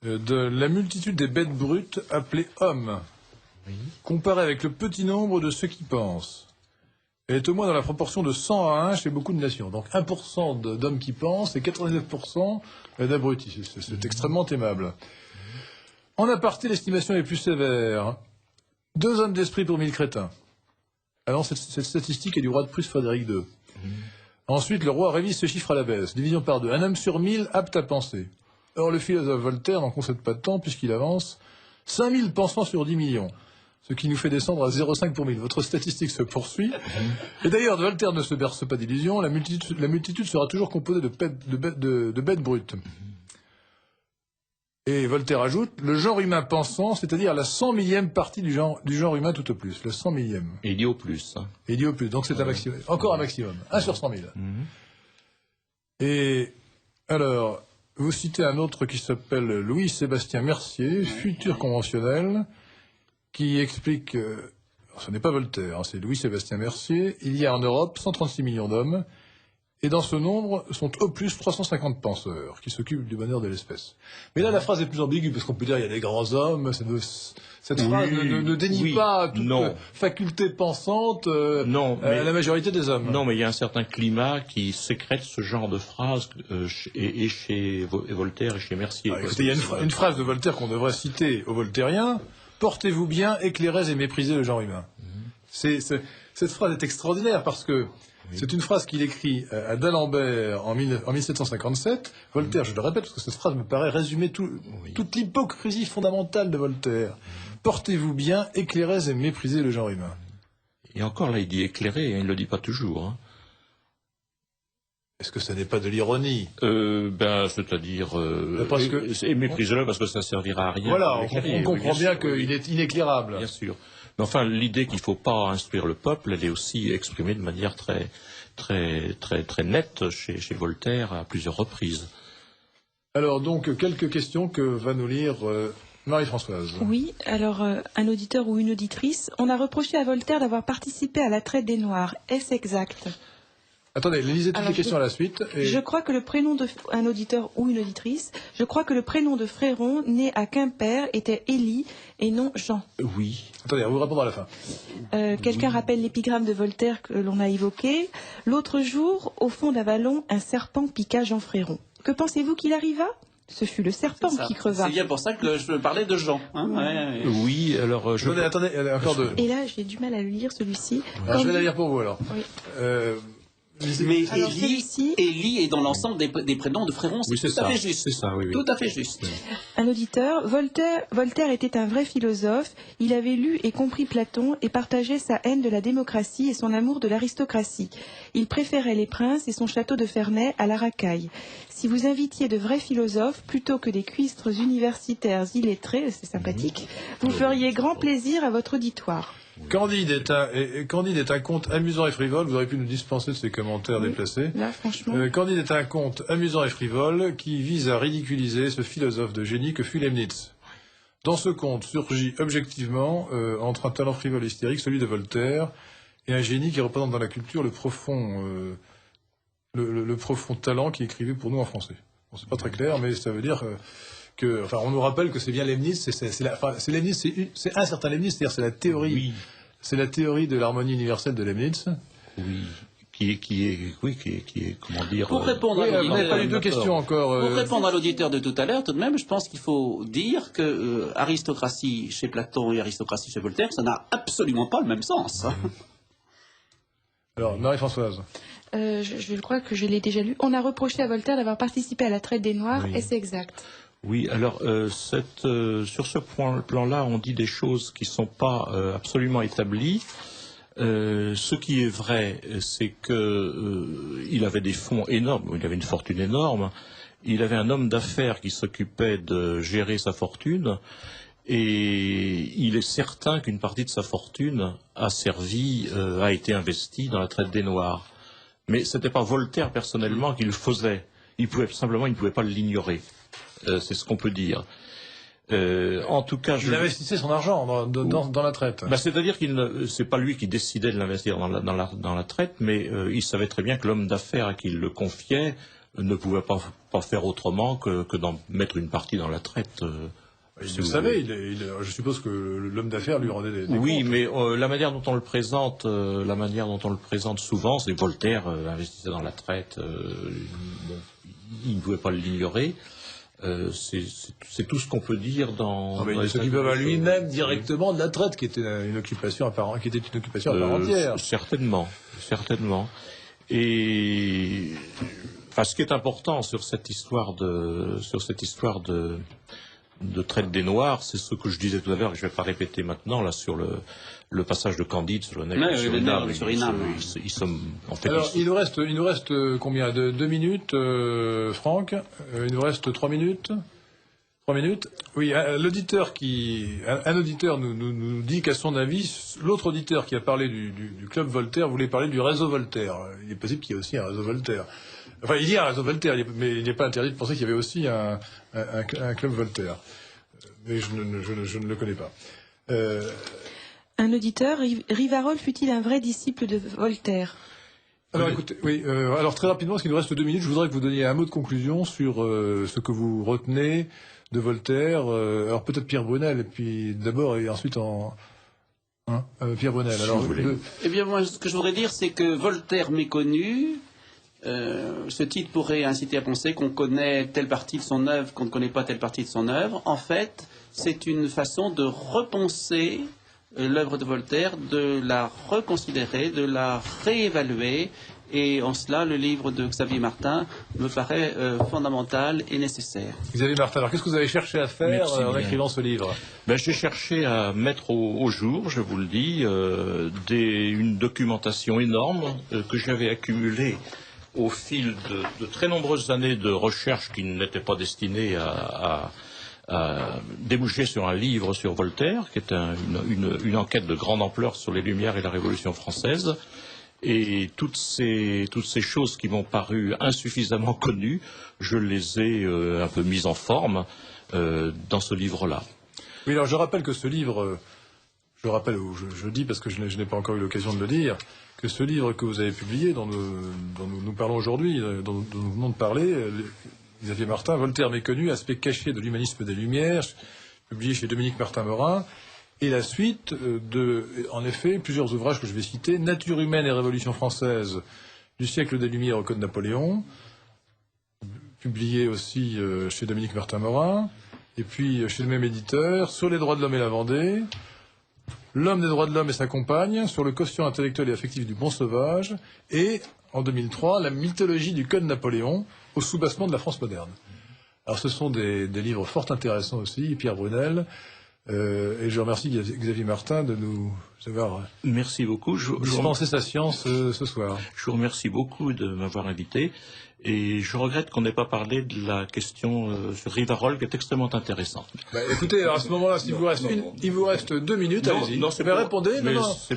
la multitude des bêtes brutes appelées hommes, comparée avec le petit nombre de ceux qui pensent. Elle est au moins dans la proportion de 100 à 1 chez beaucoup de nations. Donc 1% d'hommes qui pensent et 99% d'abrutis. C'est extrêmement aimable. En aparté, l'estimation est plus sévère. 2 hommes d'esprit pour 1000 crétins. Alors cette statistique est du roi de Prusse Frédéric II. Ensuite, le roi révise ce chiffre à la baisse. Division par 2. 1 homme sur 1000 apte à penser. Or, le philosophe Voltaire n'en concède pas de temps puisqu'il avance 5000 pensants sur 10 millions. Ce qui nous fait descendre à 0,5 pour 1000. Votre statistique se poursuit. Et d'ailleurs, Voltaire ne se berce pas d'illusions. La multitude sera toujours composée de bêtes brutes. Et Voltaire ajoute, le genre humain pensant, c'est-à-dire la 100 millième partie du genre humain tout au plus. Le 100 millième. Et il dit au plus. Et il dit au plus. Donc c'est un maximum. Encore un maximum. 1 sur 100 000. Et alors, vous citez un autre qui s'appelle Louis-Sébastien Mercier, futur conventionnel, qui explique, ce n'est pas Voltaire, c'est Louis-Sébastien Mercier, il y a en Europe 136 millions d'hommes, et dans ce nombre sont au plus 350 penseurs qui s'occupent du bonheur de l'espèce. Mais là, la phrase est plus ambiguë, parce qu'on peut dire qu'il y a des grands hommes, cette phrase ne dénie pas toute faculté pensante la majorité des hommes. Non, mais il y a un certain climat qui sécrète ce genre de phrase, et chez Voltaire et chez Mercier. Écoutez, il y a une phrase de Voltaire qu'on devrait citer aux Voltairiens, « Portez-vous bien, éclairez et méprisez le genre humain ». Cette phrase est extraordinaire parce que C'est une phrase qu'il écrit à d'Alembert en 1757. Voltaire, je le répète, parce que cette phrase me paraît résumer toute l'hypocrisie fondamentale de Voltaire. Portez-vous bien, éclairez et méprisez le genre humain. Et encore là, il dit éclairer, il ne le dit pas toujours. Hein. Est-ce que ce n'est pas de l'ironie? C'est-à-dire... et méprisez-le parce que ça servira à rien. Voilà, on comprend bien qu'il est inéclairable. Bien sûr. Mais enfin, l'idée qu'il ne faut pas instruire le peuple, elle est aussi exprimée de manière très nette chez Voltaire à plusieurs reprises. Alors donc, quelques questions que va nous lire Marie-Françoise. Oui, alors un auditeur ou une auditrice, on a reproché à Voltaire d'avoir participé à la traite des Noirs. Est-ce exact? Attendez, lisez toutes les questions à la suite. Je crois que le prénom un auditeur ou une auditrice, je crois que le prénom de Fréron, né à Quimper, était Élie et non Jean. Oui. Attendez, on vous répondra à la fin. Quelqu'un rappelle l'épigramme de Voltaire que l'on a évoqué. L'autre jour, au fond d'Avalon, un serpent piqua Jean Fréron. Que pensez-vous qu'il arriva? Ce fut le serpent qui creva. C'est bien pour ça que je parlais de Jean. Hein, ouais. Oui, alors... Attendez, encore deux. Et là, j'ai du mal à le lire, celui-ci. Alors, je vais la lire pour vous, alors. Oui. Mais alors, Élie est dans l'ensemble des prénoms de Fréron, c'est tout à fait juste. C'est ça, oui. Tout à fait juste. Un auditeur, Voltaire était un vrai philosophe. Il avait lu et compris Platon et partageait sa haine de la démocratie et son amour de l'aristocratie. Il préférait les princes et son château de Ferney à la racaille. Si vous invitiez de vrais philosophes plutôt que des cuistres universitaires illettrés, c'est sympathique, vous feriez grand plaisir à votre auditoire. Candide est un conte amusant et frivole. Vous auriez pu nous dispenser de ces commentaires déplacés. Là, franchement. Candide est un conte amusant et frivole qui vise à ridiculiser ce philosophe de génie que fut Leibniz. Dans ce conte surgit objectivement, entre un talent frivole et hystérique, celui de Voltaire, et un génie qui représente dans la culture le profond talent qui écrivait pour nous en français. Bon, c'est pas très clair, mais ça veut dire... on nous rappelle que c'est bien Leibniz, c'est un certain Leibniz, c'est-à-dire c'est la théorie, oui. C'est la théorie de l'harmonie universelle de Leibniz. Oui, qui est comment dire. Pour répondre à l'auditeur, pas eu deux questions encore. Pour répondre à l'auditeur de tout à l'heure, tout de même, je pense qu'il faut dire que aristocratie chez Platon et aristocratie chez Voltaire, ça n'a absolument pas le même sens. Hein. Alors, Marie-Françoise. Je crois que je l'ai déjà lu. On a reproché à Voltaire d'avoir participé à la traite des Noirs, et c'est exact. Oui, alors sur ce plan-là, on dit des choses qui ne sont pas absolument établies. Ce qui est vrai, c'est qu'il avait des fonds énormes, il avait une fortune énorme, il avait un homme d'affaires qui s'occupait de gérer sa fortune, et il est certain qu'une partie de sa fortune a été investie dans la traite des Noirs. Mais ce n'était pas Voltaire personnellement qui le faisait. Il ne pouvait pas l'ignorer. C'est ce qu'on peut dire. En tout cas, il investissait son argent dans la traite. C'est-à-dire c'est pas lui qui décidait de l'investir dans la traite, mais il savait très bien que l'homme d'affaires à qui il le confiait ne pouvait pas faire autrement que d'en mettre une partie dans la traite. Il le savait. Je suppose que l'homme d'affaires lui rendait des comptes. Oui, mais la manière dont on le présente, souvent, c'est Voltaire investissait dans la traite. Il ne pouvait pas l'ignorer. C'est tout ce qu'on peut dire dans. Mais il s'occupait lui-même directement de la traite, qui était une occupation à part entière. Certainement. Et ce qui est important sur cette histoire de traite des Noirs, c'est ce que je disais tout à l'heure, que je ne vais pas répéter maintenant, là, sur le passage de Candide, sur le nègre sur Inam. Alors, il nous reste combien? 2 minutes, Franck? Il nous reste 3 minutes? 3 minutes? Oui, un auditeur nous dit qu'à son avis, l'autre auditeur qui a parlé du club Voltaire voulait parler du réseau Voltaire. Il est possible qu'il y ait aussi un réseau Voltaire. Enfin, il y a un réseau Voltaire, mais il n'est pas interdit de penser qu'il y avait aussi un club Voltaire. Mais je ne le connais pas. Un auditeur, Rivarol fut-il un vrai disciple de Voltaire? Alors écoutez, oui. Alors très rapidement, parce qu'il nous reste 2 minutes, je voudrais que vous donniez un mot de conclusion sur ce que vous retenez de Voltaire. Alors peut-être Pierre Brunel, et puis d'abord et ensuite Pierre Brunel. Alors, Eh bien, moi, ce que je voudrais dire, c'est que Voltaire méconnu. Ce titre pourrait inciter à penser qu'on connaît telle partie de son œuvre, qu'on ne connaît pas telle partie de son œuvre. En fait, c'est une façon de repenser l'œuvre de Voltaire, de la reconsidérer, de la réévaluer Et en cela, le livre de Xavier Martin me paraît fondamental et nécessaire. Xavier Martin, alors qu'est-ce que vous avez cherché à faire en écrivant ce livre? J'ai cherché à mettre au jour, je vous le dis, une documentation énorme que j'avais accumulée au fil de très nombreuses années de recherche qui n'étaient pas destinées à déboucher sur un livre sur Voltaire, qui est une enquête de grande ampleur sur les Lumières et la Révolution française. Et toutes ces choses qui m'ont paru insuffisamment connues, je les ai un peu mises en forme dans ce livre-là. Oui, alors je rappelle que ce livre, je dis parce que je n'ai pas encore eu l'occasion de le dire, que ce livre que vous avez publié, dont nous parlons aujourd'hui, dont nous venons de parler, Xavier Martin, Voltaire méconnu, aspect caché de l'humanisme des Lumières, publié chez Dominique Martin-Morin, et la suite en effet, plusieurs ouvrages que je vais citer, Nature humaine et Révolution française, du siècle des Lumières au Code Napoléon, publié aussi chez Dominique Martin-Morin, et puis chez le même éditeur, Sur les droits de l'homme et la Vendée, L'homme des droits de l'homme et sa compagne, sur le quotient intellectuel et affectif du bon sauvage, et, en 2003, La mythologie du Code Napoléon, au soubassement de la France moderne. Alors ce sont des livres fort intéressants aussi, Pierre Brunel, et je remercie Xavier Martin de nous avoir dispensé sa science ce soir. Je vous remercie beaucoup de m'avoir invité. Et je regrette qu'on n'ait pas parlé de la question sur Rivarol, qui est extrêmement intéressante. Écoutez, alors à ce moment-là, il vous reste 2 minutes, allez-y. Répondez.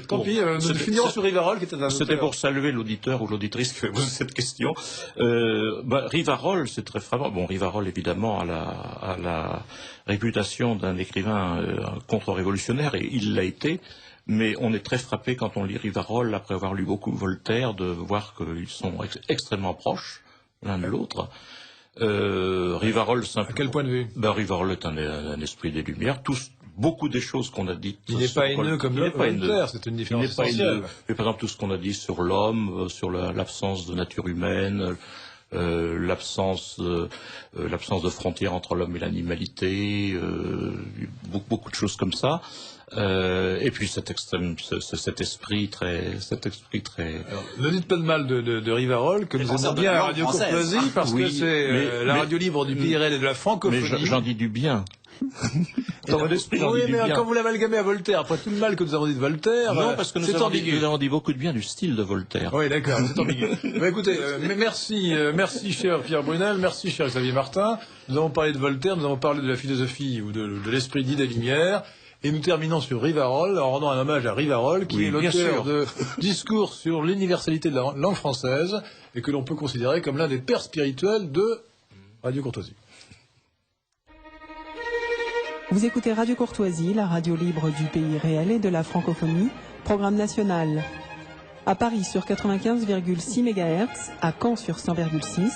Tant pis, nous finirons sur Rivarol, qui était un... C'était pour saluer l'auditeur ou l'auditrice qui fait poser cette question. Rivarol, c'est très frappant. Bon, Rivarol, évidemment, a la réputation d'un écrivain contre-révolutionnaire, et il l'a été. Mais on est très frappé quand on lit Rivarol, après avoir lu beaucoup Voltaire, de voir qu'ils sont extrêmement proches l'un de l'autre. Rivarol, à quel point de vue? Rivarol est un esprit des Lumières. Beaucoup des choses qu'on a dites. Il n'est pas haineux comme Voltaire, c'est une différence essentielle. Mais par exemple, tout ce qu'on a dit sur l'homme, sur l'absence de nature humaine, l'absence de frontières entre l'homme et l'animalité, beaucoup de choses comme ça. Et puis cet esprit très. Alors, ne dites pas de mal de Rivarol, que nous aimons bien à Radio Courtoisie, parce que c'est la radio libre du PRL et de la francophonie. Mais j'en dis du bien. Dans mon esprit, j'en dis du bien. Quand vous l'amalgamez à Voltaire, après tout le mal que nous avons dit de Voltaire, non, parce que nous avons dit beaucoup de bien du style de Voltaire. Oui, d'accord, c'est ambigu. Écoutez, merci cher Pierre Brunel, merci cher Xavier Martin. Nous avons parlé de Voltaire, nous avons parlé de la philosophie ou de l'esprit dit des Lumières. Et nous terminons sur Rivarol, en rendant un hommage à Rivarol, qui est l'auteur de discours sur l'universalité de la langue française, et que l'on peut considérer comme l'un des pères spirituels de Radio Courtoisie. Vous écoutez Radio Courtoisie, la radio libre du pays réel et de la francophonie, programme national. À Paris sur 95,6 MHz, à Caen sur 100,6,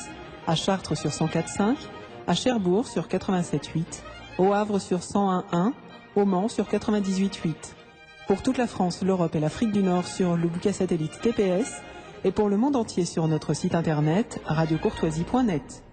à Chartres sur 104,5, à Cherbourg sur 87,8, au Havre sur 101,1, au Mans sur 98,8. Pour toute la France, l'Europe et l'Afrique du Nord sur le bouquet satellite TPS, et pour le monde entier sur notre site internet radiocourtoisie.net.